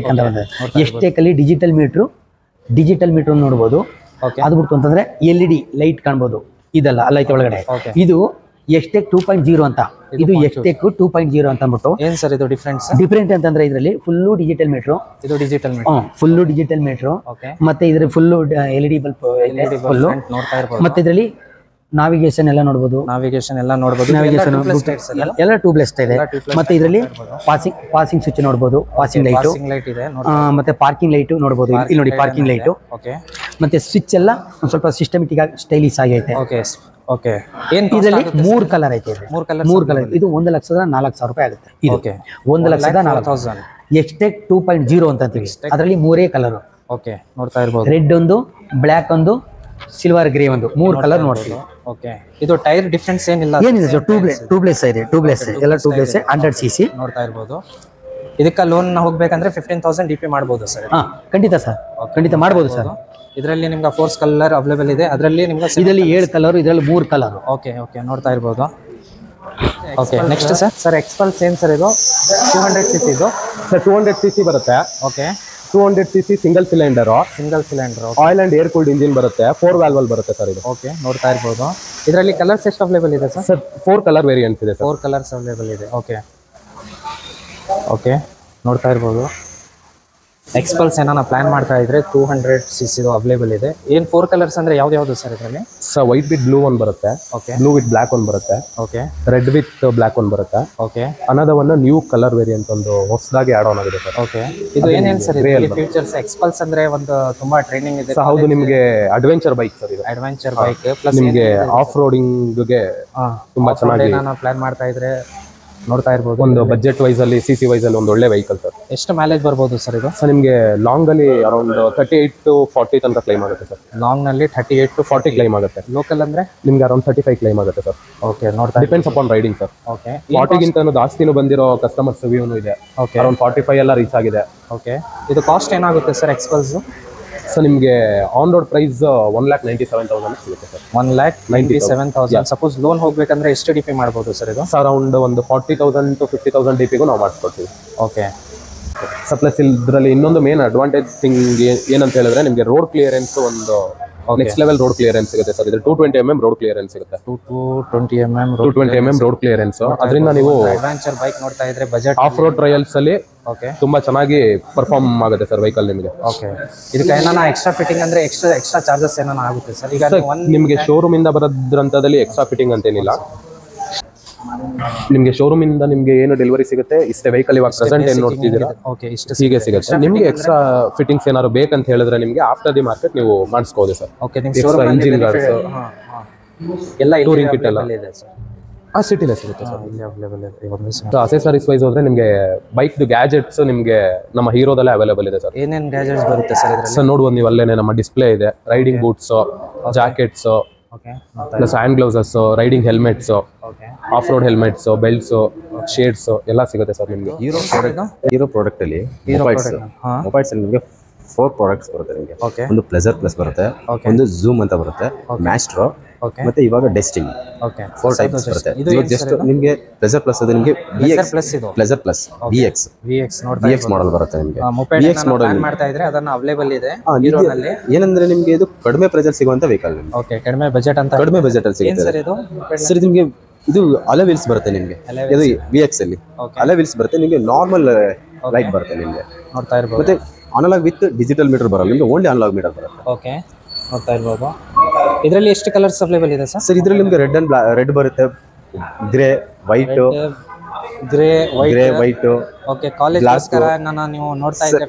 ಬಂದಿದೆ. ಎಕ್ಸ್ಟೆಕ್ ಅಲ್ಲಿ ಡಿಜಿಟಲ್ ಮೀಟರ್ ನೋಡಬಹುದು. ಅದು ಬಿಟ್ಟು ಅಂತಂದ್ರೆ LED ಲೈಟ್ ಕಾಣ್ಬೋದು, ಇದಲ್ಲ ಅಲ್ಲ ಐತೆ ಒಳಗಡೆ. ಇದು ಎಕ್ಸ್ಟೆಕ್ 2.0 ಅಂತ. ಇದು ಎಕ್ಸ್ಟೆಕ್ 2.0 ಅಂತ ಅಂದ್ಬಿಟ್ಟು. ಏನ್ ಸರ್ ಇದು ಡಿಫ್ರೆನ್ಸ್? ಡಿಫ್ರೆಂಟ್ ಅಂತಂದ್ರೆ ಇದರಲ್ಲಿ ಫುಲ್ಲು ಡಿಜಿಟಲ್ ಮೀಟ್ರು. ಇದು digital meter. Full digital meter. ಮತ್ತೆ ಇದ್ರ ಫುಲ್ಲು LED ಬಲ್ಬ್ ಫುಲ್ಲು ನೋಡ್ತಾ ಇರ್ಬೋದು. ಮತ್ತೆ ಇದರಲ್ಲಿ ನಾವಿಗೇಷನ್ ಎಲ್ಲ ನೋಡಬಹುದು. ನಾವಿಗೇಷನ್ ಎಲ್ಲ ನೋಡಬಹುದು. ನಾವಿಗೇಷನ್ ಎಲ್ಲ ಟ್ಯೂಬ್ಲೆಸ್ ಇದೆ. ಮತ್ತೆ ಇದರಲ್ಲಿ ಪಾಸಿಂಗ್ ಸ್ವಿಚ್ ನೋಡಬಹುದು, ಪಾಸಿಂಗ್ ಲೈಟ್ ಇದೆ. ಮತ್ತೆ ಪಾರ್ಕಿಂಗ್ ಲೈಟ್ ನೋಡಬಹುದು. ಇಲ್ಲಿ ನೋಡಿ ಪಾರ್ಕಿಂಗ್ ಲೈಟ್. ಓಕೆ. ಮತ್ತೆ ಸ್ವಿಚ್ ಎಲ್ಲ ಸ್ವಲ್ಪ ಸಿಸ್ಟಮ್ಯಾಟಿಕ್ ಆಗಿ ಸ್ಟೈಲಿಶ್ ಆಗೈತೆ. Okay okay. ಏನ್ ಇದರಲ್ಲಿ 3 ಕಲರ್ ಐತೆ. 3 ಕಲರ್. ಇದು 1,04,000 ರೂಪಾಯಿ ಆಗುತ್ತೆ. ಇದು ಓಕೆ. 1,04,000 ಎಕ್ಸ್ಟೆಕ್ 2.0 ಅಂತ ಅಂತೀವಿ. ಅದರಲ್ಲಿ 3 ಕಲರ್. ಓಕೆ, ನೋಡ್ತಾ ಇರಬಹುದು. ರೆಡ್ ಒಂದು, ಬ್ಲಾಕ್ ಒಂದು, ಸಿಲ್ವರ್ ಗ್ರೇ ಒಂದು, 3 ಕಲರ್ ನೋಡ್ತೀವಿ. ಓಕೆ. ಇದು ಟೈರ್ ಡಿಫರೆನ್ಸ್ ಏನಿಲ್ಲ. ಏನಿದೆ ಸರ್, ಟ್ಯೂಬ್ಲೆಸ್ ಇದೆ. ಎಲ್ಲ ಟ್ಯೂಬ್ಲೆಸ್ 100 cc ನೋಡ್ತಾ ಇರಬಹುದು. ಇದಕ್ಕೆ ಲೋನ್ ಹೋಗ್ಬೇಕಂದ್ರೆ 15,000 DP ಮಾಡಬಹುದು ಸರ್. ಖಂಡಿತ ಸರ್, ಖಂಡಿತ ಮಾಡಬಹುದು ಸರ್. ಇದರಲ್ಲಿ ನಿಮ್ಗೆ 4 ಕಲರ್ ಅವೈಲೇಬಲ್ ಇದೆ. ಅದರಲ್ಲಿ ನಿಮ್ಗೆ ಇದರಲ್ಲಿ 7 ಕಲರ್, ಇದರಲ್ಲಿ 3 ಕಲರ್. ಓಕೆ ಓಕೆ, ನೋಡ್ತಾ ಇರಬಹುದು. ಓಕೆ, ನೆಕ್ಸ್ಟ್ ಸರ್ ಎಕ್ಸ್ಪಲ್ಸ್ ಏನ್ ಸರ್ ಇದು? 200 cc ಇದು ಸರ್. 200 cc ಬರುತ್ತೆ. Okay. 200 cc single cylinder. Oil and air cooled engine ಬರುತ್ತೆ. 4 ವ್ಯಾಲ್ವ್ ಬರುತ್ತೆ ಸರ್ ಇದು. ಓಕೆ, ನೋಡ್ತಾ ಇರಬಹುದು. ಇದರಲ್ಲಿ ಕಲರ್ಸ್ ಎಷ್ಟು ಅವೈಲೇಬಲ್ ಇದೆ ಸರ್? 4 ಕಲರ್ ವೇರಿಯಂಟ್ಸ್ ಇದೆ ಸರ್. 4 ಕಲರ್ಸ್ ಅವೈಲೇಬಲ್ ಇದೆ. ಓಕೆ ಓಕೆ, ನೋಡ್ತಾ ಇರಬಹುದು. ಎಕ್ಸ್ಪಲ್ಸ್ ಏನಾನ ಪ್ಲಾನ್ ಮಾಡ್ತಾ ಇದ್ರೆ 200 cc ಅವೈಲೇಬಲ್ ಇದೆ. ಏನ್ 4 ಕಲರ್ಸ್ ಅಂದ್ರೆ ಯಾವ್ದು ಸರ್ ಇದರಲ್ಲಿ? ಸರ್ ವೈಟ್ ವಿತ್ ಬ್ಲೂ ಒಂದು ಬರುತ್ತೆ. ಓಕೆ. ಬ್ಲೂ ವಿತ್ ಬ್ಲಾಕ್ ಒಂದು ಬರುತ್ತೆ. ಓಕೆ. ರೆಡ್ ವಿತ್ ಬ್ಲಾಕ್ ಒಂದು ಬರುತ್ತೆ. ಓಕೆ. ಅನ್ನೋದು ಒಂದು ನ್ಯೂ ಕಲರ್ ವೇರಿಯಂಟ್ ಒಂದು ಹೊಸದಾಗಿ ಆಡ್ ಆನ್ ಆಗಿದೆ ಸರ್. ಓಕೆ. ಇದು ಏನೇನ್ ಸರ್ ಇದರಲ್ಲಿ ಫೀಚರ್ಸ್? ಎಕ್ಸ್ಪಲ್ಸ್ ಅಂದ್ರೆ ಒಂದು ತುಂಬಾ ಟ್ರೈನಿಂಗ್ ಇದೆ. ಹೌದು, ನಿಮಗೆ ಅಡ್ವೆಂಚರ್ ಬೈಕ್ ಸರ್ ಇದು. ಅಡ್ವೆಂಚರ್ ಬೈಕ್ ಪ್ಲಸ್ ನಿಮಗೆ ಆಫ್ ರೋಡಿಂಗ್ ಗೆ ತುಂಬಾ ಚೆನ್ನಾಗಿ ಪ್ಲಾನ್ ಮಾಡ್ತಾ ಇದ್ರೆ ನೋಡ್ತಾ ಇರಬಹುದು. ಒಂದು ಬಜೆಟ್ ವೈಸ್ ಅಲ್ಲಿ, CC ವೈಸ್ ಅಲ್ಲಿ ಒಂದು ಒಳ್ಳೆ ವೆಹಿಕಲ್ ಸರ್. ಎಷ್ಟು ಮೈಲೇಜ್ ಬರ್ಬೋದು ಸರ್ ಇದು? ಸರ್ ನಿಮಗೆ ಲಾಂಗ್ ಅಲ್ಲಿ ಅರೌಂಡ್ 38 to 40 ತನಕ ಕ್ಲೈಮ್ ಆಗುತ್ತೆ ಸರ್. ಲಾಂಗ್ ನಲ್ಲಿ 38 to 40 ಕ್ಲೈಮ್ ಆಗುತ್ತೆ. ಲೋಕಲ್ ಅಂದ್ರೆ ನಿಮ್ಗೆ ಅರೌಂಡ್ 35 ಕ್ಲೈಮ್ ಆಗುತ್ತೆ ಸರ್. ಓಕೆ, ನೋಡ್ತಾ depends upon riding sir. Okay. 40 ಗಿಂತ ಜಾಸ್ತಿನೂ ಬಂದಿರೋ ಕಸ್ಟಮರ್ಸ್ ರಿವ್ಯೂನು ಇದೆ. ಓಕೆ. ಅರೌಂಡ್ 45 ಎಲ್ಲ ರೀಚ್ ಆಗಿದೆ. ಓಕೆ. ಇದು ಕಾಸ್ಟ್ ಏನಾಗುತ್ತೆ ಸರ್ ಎಕ್ಸ್ಪಲ್ಸ್? ಸೊ ನಿಮಗೆ ಆನ್ ರೋಡ್ ಪ್ರೈಸ್ 1,97,000 ಸಿಗುತ್ತೆ ಸರ್. 1,97,000. ಸಪೋಸ್ ಲೋನ್ ಹೋಗ್ಬೇಕಂದ್ರೆ ಎಷ್ಟು DP ಮಾಡಬಹುದು ಸರ್ ಇದು? ಅರೌಂಡ್ ಒಂದು 40,000 to 50,000 DPಗೂ ನಾವು ಮಾಡಿಸ್ಕೊಡ್ತೀವಿ. ಓಕೆ. ಸೊ ಪ್ಲಸ್ ಇದರಲ್ಲಿ ಇನ್ನೊಂದು ಮೇನ್ ಅಡ್ವಾಂಟೇಜ್ ಥಿಂಗ್ ಏನಂತ ಹೇಳಿದ್ರೆ ನಿಮಗೆ ರೋಡ್ ಕ್ಲಿಯರೆನ್ಸ್ ಒಂದು ನೆಕ್ಸ್ಟ್ ಲೆವೆಲ್ ರೋಡ್ ಕ್ಲಿಯರೆನ್ಸ್ ಸಿಗುತ್ತೆ ಸರ್. ಇದು 220 mm ರೋಡ್ ಕ್ಲಿಯರೆನ್ಸ್ ಸಿಗುತ್ತೆ. 220 mm ರೋಡ್ ಕ್ಲಿಯರೆನ್ಸ್. ಅದರಿಂದ ನೀವು ಅಡ್ವೆಂಚರ್ ಬೈಕ್ ನೋಡ್ತಾ ಇದ್ರೆ ಬಜೆಟ್ ಆಫ್ ರೋಡ್ ಟ್ರಯಲ್ಸ್ ಅಲ್ಲಿ ಓಕೆ ತುಂಬಾ ಚೆನ್ನಾಗಿ ಪರ್ಫಾರ್ಮ್ ಆಗುತ್ತೆ ಸರ್ ವೆಹಿಕಲ್ ನಿಮಗೆ. ಓಕೆ. ಇದಕ್ಕೆ ಏನಾನ ಎಕ್ಸ್ಟ್ರಾ ಫಿಟ್ಟಿಂಗ್ ಅಂದ್ರೆ ಎಕ್ಸ್ಟ್ರಾ ಚಾರ್ಜಸ್ ಏನಾನ ಆಗುತ್ತೆ ಸರ್? ಈಗ ನಿಮಗೆ ಶೋರೂಮ್ ಇಂದ ಬರೋದ್ರಂತದಲ್ಲಿ ಎಕ್ಸ್ಟ್ರಾ ಫಿಟ್ಟಿಂಗ್ ಅಂತೇನಿಲ್ಲ. ನಿಮಗೆ ಶೋರೂಮ್ ಇಂದ ನಿಮಗೆ ಏನು ಡೆಲಿವರಿ ಸಿಗುತ್ತೆ ಇಷ್ಟೇ ವೆಹಿಕಲ್ ಇವಾಗ ಪ್ರೆಸೆಂಟ್ ಏನು ನೋಡ್ತಿದ್ದೀರಾ ಓಕೆ ಇಷ್ಟು ಹೀಗೆ ಸಿಗುತ್ತೆ. ನಿಮಗೆ ಎಕ್ಸ್ಟ್ರಾ ಫಿಟ್ಟಿಂಗ್ಸ್ ಏನಾದ್ರು ಬೇಕಂತ ಹೇಳಿದ್ರೆ ನಿಮಗೆ ಆಫ್ಟರ್ ದಿ ಮಾರ್ಕೆಟ್ ನೀವು ಮಾಡಿಸ್ಕೋದು ಸರ್. ಓಕೆ. ನಿಮ್ಮ ಶೋರೂಮ್ ಇಂಜಿನ್ ಗಾರ್ಡ್ಸ್ ಎಲ್ಲ ಟೂರಿಂಗ್ ಕಿಟ್ ಎಲ್ಲ ಇದೆ ಸರ್. ಆ ಸಿಟಿಲೇ ಸಿಗುತ್ತೆ ಸರ್. ಇಲ್ಲಿ ಅವೈಲೇಬಲ್ ಇದೆ. ಸೊ ಅಸೆಸರೀಸ್ ವೈಸ್ ಹೋದ್ರೆ ನಿಮಗೆ ಬೈಕ್ ಗ್ಯಾಜೆಟ್ಸ್ ನಿಮಗೆ ನಮ್ಮ ಹೀರೋದಲ್ಲೇ ಅವೈಲೇಬಲ್ ಇದೆ ಸರ್. ಏನೇನು ಗ್ಯಾಜೆಟ್ಸ್ ಬರುತ್ತೆ ಸರ್ ಇದರಲ್ಲಿ? ಸರ್ ನೋಡ್ಬೋದು ನೀವು ಅಲ್ಲೇನೆ ನಮ್ಮ ಡಿಸ್ಪ್ಲೇ ಇದೆ. Riding boots, jackets, okay, plus hand gloves, riding helmets, okay, off road helmets, belts, shades ಎಲ್ಲ ಸಿಗುತ್ತೆ ಸರ್ ನಿಮಗೆ. ಹೀರೋ ಪ್ರಾಡಕ್ಟ್ ಅಲ್ಲಿ ಮೊಬೈಲ್ಸ್ ನಿಮಗೆ 4 ಪ್ರಾಡಕ್ಟ್ಸ್ ಬರುತ್ತೆ ನಿಮಗೆ. ಒಂದು ಪ್ಲೆಜರ್ ಪ್ಲಸ್ ಬರುತ್ತೆ, ಒಂದು ಝೂಮ್ ಅಂತ ಬರುತ್ತೆ, ಮ್ಯಾಸ್ಟ್ರೋ, ಮತ್ತೆ ಇವಾಗ ಡೆಸ್ಟಿನಿ. 4 ಟೈಪ್ಸ್ ಬರುತ್ತೆ. ಇದು ಜಸ್ಟ್ ನಿಮಗೆ ಪ್ಲೆಜರ್ ಪ್ಲಸ್ ಅದು ನಿಮಗೆ BX ಪ್ಲಸ್ ಇದು ಪ್ಲೆಜರ್ ಪ್ಲಸ್ BX ಮಾಡೆಲ್ ಬರುತ್ತೆ ನಿಮಗೆ. BX ಮಾಡೆಲ್ ಮಾಡ್ತಾ ಇದ್ರೆ ಅದನ್ನ ಅವೈಲೇಬಲ್ ಇದೆ ಹೀರೋನಲ್ಲಿ. ಏನಂದ್ರೆ ನಿಮಗೆ ಇದು ಕಡಿಮೆ ಪ್ರೈಸ್ ಸಿಗುವಂತ ವೆಹಿಕಲ್ ನಿಮಗೆ. ಓಕೆ, ಕಡಿಮೆ ಬಜೆಟ್ ಅಂತ. ಕಡಿಮೆ ಬಜೆಟ್ ಅಲ್ಲಿ ಸಿಗುತ್ತೆ ಸರ್ ಇದು. ಸರ್ ಇದು ನಿಮಗೆ ಇದು ಅಲೆ ವೀಲ್ಸ್ ಬರುತ್ತೆ ನಿಮಗೆ. ಇದು BX ಅಲ್ಲಿ ಅಲೆ ವೀಲ್ಸ್ ಬರುತ್ತೆ ನಿಮಗೆ. ನಾರ್ಮಲ್ ಲೈಟ್ ಬರುತ್ತೆ ನಿಮಗೆ ನೋಡ್ತಾ ಇರಬಹುದು. ಮತ್ತೆ ಅನಲಾಗ್ ವಿತ್ ಡಿಜಿಟಲ್ ಮೀಟರ್ ಬರಲ್ಲ ನಿಮಗೆ, ಓನ್ಲಿ ಅನಲಾಗ್ ಮೀಟರ್ ಬರುತ್ತೆ. ಓಕೆ, ನೋಡ್ತಾ ಇರಬಹುದು. ಇದರಲ್ಲಿ ಎಷ್ಟು ಕಲರ್ಸ್ ಅವೈಲೇಬಲ್ ಇದೆ ಸರ್? ಸರ್ ಇದರಲ್ಲಿ ನಿಮಗೆ ರೆಡ್ ಬರುತ್ತೆ, grey, white, grey white. Okay. ಕಾಲೇಜ್ಗೋಸ್ಕರ ನೀವು ನೋಡ್ತಾ ಇದ್ರೆ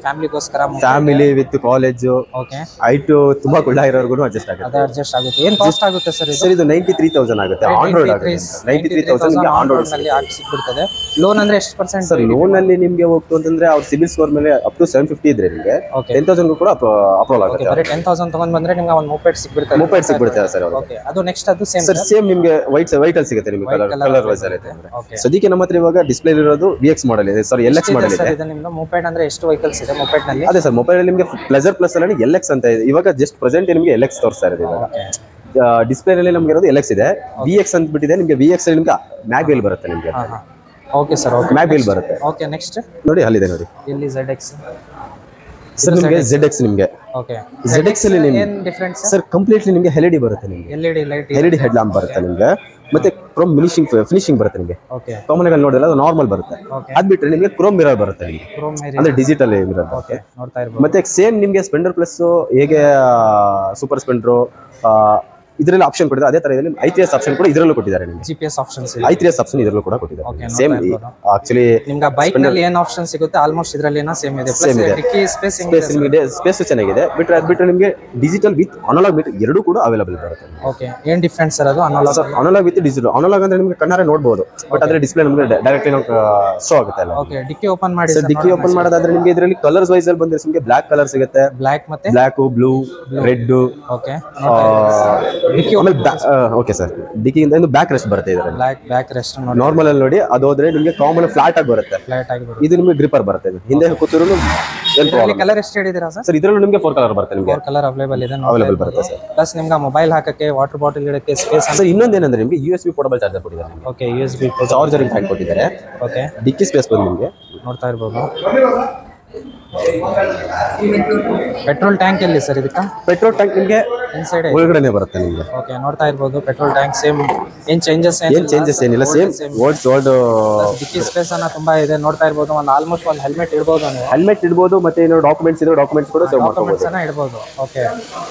family with college. Okay. Height ತುಂಬಾ ಕುಳ್ಳ ಇರೋರ್ಗು ಅಡ್ಜಸ್ಟ್ ಆಗುತ್ತೆ. ಅದು ಅಡ್ಜಸ್ಟ್ ಆಗುತ್ತೆ. ಏನು ಕಾಸ್ಟ್ ಆಗುತ್ತೆ ಸರ್ ಇದು? ಸರ್ ಇದು 93,000 ಆಗುತ್ತೆ. ಆನ್ ರೋಡ್ ಆಗುತ್ತೆ. 93,000 ನಿಮಗೆ ಆನ್ ರೋಡ್ ನಲ್ಲಿ ಸಿಗ್ಬಿಡ್ತದೆ. ಲೋನ್ ಅಂದ್ರೆ ಎಷ್ಟು ಪರ್ಸೆಂಟ್ ಸರ್? ಲೋನ್ ಅಲ್ಲಿ ನಿಮಗೆ ಹೋಗ್ತು ಅಂತಂದ್ರೆ ಅವ್ರ ಸಿಬಿಲ್ ಸ್ಕೋರ್ ಮೇಲೆ ಅಪ್ ಟು 750 ಇದ್ರೆ ನಿಮಗೆ 10,000 ಕೂಡ ಅಪ್ರೂವಲ್ ಆಗುತ್ತೆ. ಬರೀ 10,000 ತಗೊಂಡ್ ಬಂದ್ರೆ ನಿಮಗೆ ಒಂದು ಮೊಪೆಡ್ ಸಿಗ್ಬಿಡ್ತದೆ. ಮೊಪೆಡ್ ಸಿಗ್ಬಿಡುತ್ತೆ ಸರ್. ಓಕೆ. ಅದು ನೆಕ್ಸ್ಟ್ ಅದು ಸೇಮ್ ಸರ್ ಸೇಮ್ ನಿಮಗೆ ವೈಟ್ ಅಲ್ಲಿ ಸಿಗುತ್ತೆ ನಿಮಗೆ. ಕಲರ್ ವೈಸ್ ಇರುತ್ತೆ. ಓಕೆ. ಸದ್ಯಕ್ಕೆ ನಮ್ಮ ಹತ್ರ ಇವಾಗ ಡಿಸ್ಪ್ಲೇ ಇರೋದು VX ಮಾಡೆಲ್ ಇದೆ. ಸಾರಿ LX ಮಾಡೆಲ್ ಇದೆ. ಇದು ನಿಮ್ಮದು ಮೊಪೆಡ್ ಅಂದ್ರೆ ಎಷ್ಟು ವೆಹಿಕಲ್ಸ್ ಇದೆ ಮೊಪೆಡ್ ನಲ್ಲಿ? ಅದೇ ಸರ್ ಮೊಬೈಲ್ ಅಲ್ಲಿ ನಿಮಗೆ ಪ್ಲೆಜರ್ ಪ್ಲಸ್ ಅಲ್ಲಿ LX ಅಂತ ಇದೆ. ಇವಾಗ ಜಸ್ಟ್ ಪ್ರೆಸೆಂಟ್ ನಿಮಗೆ LX ತೋರಿಸ್ತಾ ಇರೋದು. ಇವಾಗ ಡಿಸ್ಪ್ಲೇ ಅಲ್ಲಿ ನಮಗೆ ಇರೋದು LX ಇದೆ. VX ಅಂತ ಬಿಟ್ಟಿದೆ ನಿಮಗೆ. VX ಅಲ್ಲಿ ನಿಮಗೆ ಮ್ಯಾಗ್ ವೀಲ್ ಬರುತ್ತೆ ನಿಮಗೆ. Okay sir. Okay, mag wheel ಬರುತ್ತೆ. ಓಕೆ. ನೆಕ್ಸ್ಟ್ ನೋಡಿ ಅಲ್ಲಿದೆ ನೋಡಿ. ಇಲ್ಲಿ ZX ಸರ್ ನಿಮಗೆ ZX ನಿಮಗೆ. ಓಕೆ. ZX ಅಲ್ಲಿ ನಿಮಗೆ ಏನು ಡಿಫರೆನ್ಸ್ ಸರ್? ಕಂಪ್ಲೀಟ್ಲಿ ನಿಮಗೆ LED ಬರುತ್ತೆ ನಿಮಗೆ. LED light, LED head lamp ಬರುತ್ತೆ ನಿಮಗೆ. ಮತ್ತೆ ಕ್ರೋಮ್ ಫಿನಿಶಿಂಗ್ ಬರುತ್ತೆ ನಿಮಗೆ. ಓಕೆ ಕಾಮನ್ ಆಗಿ ನೋಡಿದ್ರೆ ಅದು ನಾರ್ಮಲ್ ಬರುತ್ತೆ. ಅದ್ ಬಿಟ್ರೆ ನಿಮಗೆ ಕ್ರೋಮ್ ಮಿರರ್ ಬರುತ್ತೆ ನಿಮಗೆ, ಅಂದ್ರೆ ಡಿಜಿಟಲ್ ಮಿರರ್ ಬರುತ್ತೆ. ನೋಡ್ತಾ ಇರ್ಬೋದು. ಮತ್ತೆ ಸೇಮ್ ನಿಮಗೆ ಸ್ಪೆಂಡರ್ ಪ್ಲಸ್ ಹೇಗೆ ಸೂಪರ್ ಸ್ಪೆಂಡರ್ ಇದರಲ್ಲಿ ಆಪ್ಷನ್ ಕೊಟ್ಟಿದ್ದಾರೆ, ಅದೇ ತರ ಇದರಲ್ಲಿ I3S ಆಪ್ಷನ್ ಕೂಡ ಇದರಲ್ಲೂ ಕೊಟ್ಟಿದ್ದಾರೆ ನಿಮಗೆ. GPS ಆಪ್ಷನ್ಸ್ I3S ಆಪ್ಷನ್ ಇದರಲ್ಲೂ ಕೂಡ ಕೊಟ್ಟಿದ್ದಾರೆ. ಸೇಮ್ ಆಕ್ಚುಲಿ ನಿಮ್ಗೆ ಬೈಕ್ ನಲ್ಲಿ ಏನ್ ಆಪ್ಷನ್ ಸಿಗುತ್ತೆ ಆಲ್ಮೋಸ್ಟ್ ಇದರಲ್ಲಿ ಸೇಮ್ ಇದೆ. ಸೇಮ್ ಇದೆ. ಡಿಕ್ಕಿ ಸ್ಪೇಸ್ ಸ್ಪೇಸ್ ಚೆನ್ನಾಗಿದೆ. ಬಿಟ್ರೆ ನಿಮಗೆ ಡಿಜಿಟಲ್ ವಿತ್ ಅನಲಾಗ್ ಮೀಟರ್ ಎರಡೂ ಕೂಡ ಅವೈಲೇಬಲ್ ಬರುತ್ತೆ. ಓಕೆ ಏನ್ ಡಿಫರೆನ್ಸ್ ಸರ್ ಅದು ಅನಲಾಗ್ ವಿತ್ ಡಿಜಿಟಲ್? ಅನಲಾಗ್ ಅಂದ್ರೆ ನಿಮಗೆ ಕಣ್ಣಾರೆ ನೋಡಬಹುದು, ಬಟ್ ಅದ್ರ ಡಿಸ್ಪ್ಲೇ ನಮಗೆ ಡೈರೆಕ್ಟ್ಲಿ ಶೋ ಆಗುತ್ತೆ ಅಲ್ಲ. ಓಕೆ ಡಿಕ್ಕಿ ಓಪನ್ ಮಾಡಿ ಸರ್, ಡಿಕ್ಕಿ ಓಪನ್ ಮಾಡೋದಾದ್ರೆ ನಿಮಗೆ ಇದರಲ್ಲಿ ಕಲರ್ಸ್ ವೈಸ್ ಅಲ್ಲಿ ಬಂದ್ರೆ ನಿಮಗೆ ಬ್ಲಾಕ್ ಕಲರ್ ಸಿಗುತ್ತೆ, ಬ್ಲಾಕ್ ಮತ್ತೆ black, blue, red. Okay okay sir, ಡಿಕ್ಕಿಯಿಂದ ಒಂದು ಬ್ಯಾಕ್ ರೆಸ್ಟ್ ಬರುತ್ತೆ ಇದರಲ್ಲಿ. ಬ್ಯಾಕ್ ರೆಸ್ಟ್ ನಾರ್ಮಲ್ ಅಲ್ಲಿ ನೋಡಿ, ಅದು ಹೋದ್ರೆ ನಿಮಗೆ ಕಾಮನ್ ಫ್ಲಾಟ್ ಆಗಿ ಬರುತ್ತೆ. ಫ್ಲಾಟ್ ಆಗಿ ಬರುತ್ತೆ. ಇದು ನಿಮಗೆ ಗ್ರಿಪ್ಪರ್ ಬರುತ್ತೆ. ಹಿಂದೆ ಕೂತಿರೋನು ಕಲರ್ ಎಷ್ಟು ಹೇಳಿದಿರಾ ಸರ್? ಸರ್ ಇದರಲ್ಲೂ ನಿಮಗೆ 4 ಕಲರ್ ಬರುತ್ತೆ. ನಿಮಗೆ 4 ಕಲರ್ ಅವೈಲೇಬಲ್ ಇದೆ. ಅವೈಲೇಬಲ್ ಬರುತ್ತೆ ಸರ್. ಪ್ಲಸ್ ನಿಮ್ಗೆ ಮೊಬೈಲ್ ಹಾಕಕ್ಕೆ, ವಾಟರ್ ಬಾಟಲ್ ಇಡಕ್ಕೆ ಸ್ಪೇಸ್. ಸರ್ ಇನ್ನೊಂದು ಏನಂದ್ರೆ ನಿಮಗೆ USB ಪೋರ್ಟಬಲ್ ಚಾರ್ಜರ್ ಕೊಟ್ಟಿದ್ದಾರೆ. ಓಕೆ USB ಚಾರ್ಜರಿಂಗ್ ಪಾಯಿಂಟ್ ಕೊಟ್ಟಿದ್ದಾರೆ. ಓಕೆ ಡಿಕ್ಕಿ ಸ್ಪೇಸ್ ಬಂದು ನಿಮಗೆ ನೋಡ್ತಾ ಇರ್ಬೋದು. ಪೆಟ್ರೋಲ್ ಟ್ಯಾಂಕ್ ಎಲ್ಲಿ ಸರ್ ಇದಕ್ಕೆ? ಪೆಟ್ರೋಲ್ ಟ್ಯಾಂಕ್ ನಿಮಗೆ ಇನ್ಸೈಡ್ ಒಳಗಡೆನೆ ಬರುತ್ತೆ ನಿಮಗೆ. ಓಕೆ ನೋಡ್ತಾ ಇರ್ಬೋದು ಪೆಟ್ರೋಲ್ ಟ್ಯಾಂಕ್ ಸೇಮ್. ಏನ್ ಚೇಂಜಸ್ ಏನಿಲ್ಲ, ಸೇಮ್ ಓಲ್ಡ್ ಡಿಕ್ಕಿ ಸ್ಪೇಸ್ ಅನ್ನ ತುಂಬಾ ಇದೆ. ನೋಡ್ತಾ ಇರ್ಬೋದು ಒಂದು ಆಲ್ಮೋಸ್ಟ್ ಒಂದು ಹೆಲ್ಮೆಟ್ ಇಡಬಹುದು ನೀವು. ಹೆಲ್ಮೆಟ್ ಇಡಬಹುದು, ಮತ್ತೆ ಏನೋ ಡಾಕ್ಯುಮೆಂಟ್ಸ್ ಇರೋ ಡಾಕ್ಯುಮೆಂಟ್ಸ್ ಕೂಡ ಸೇವ್ ಮಾಡ್ಕೋಬಹುದು. ಇಡಬಹುದು. ಓಕೆ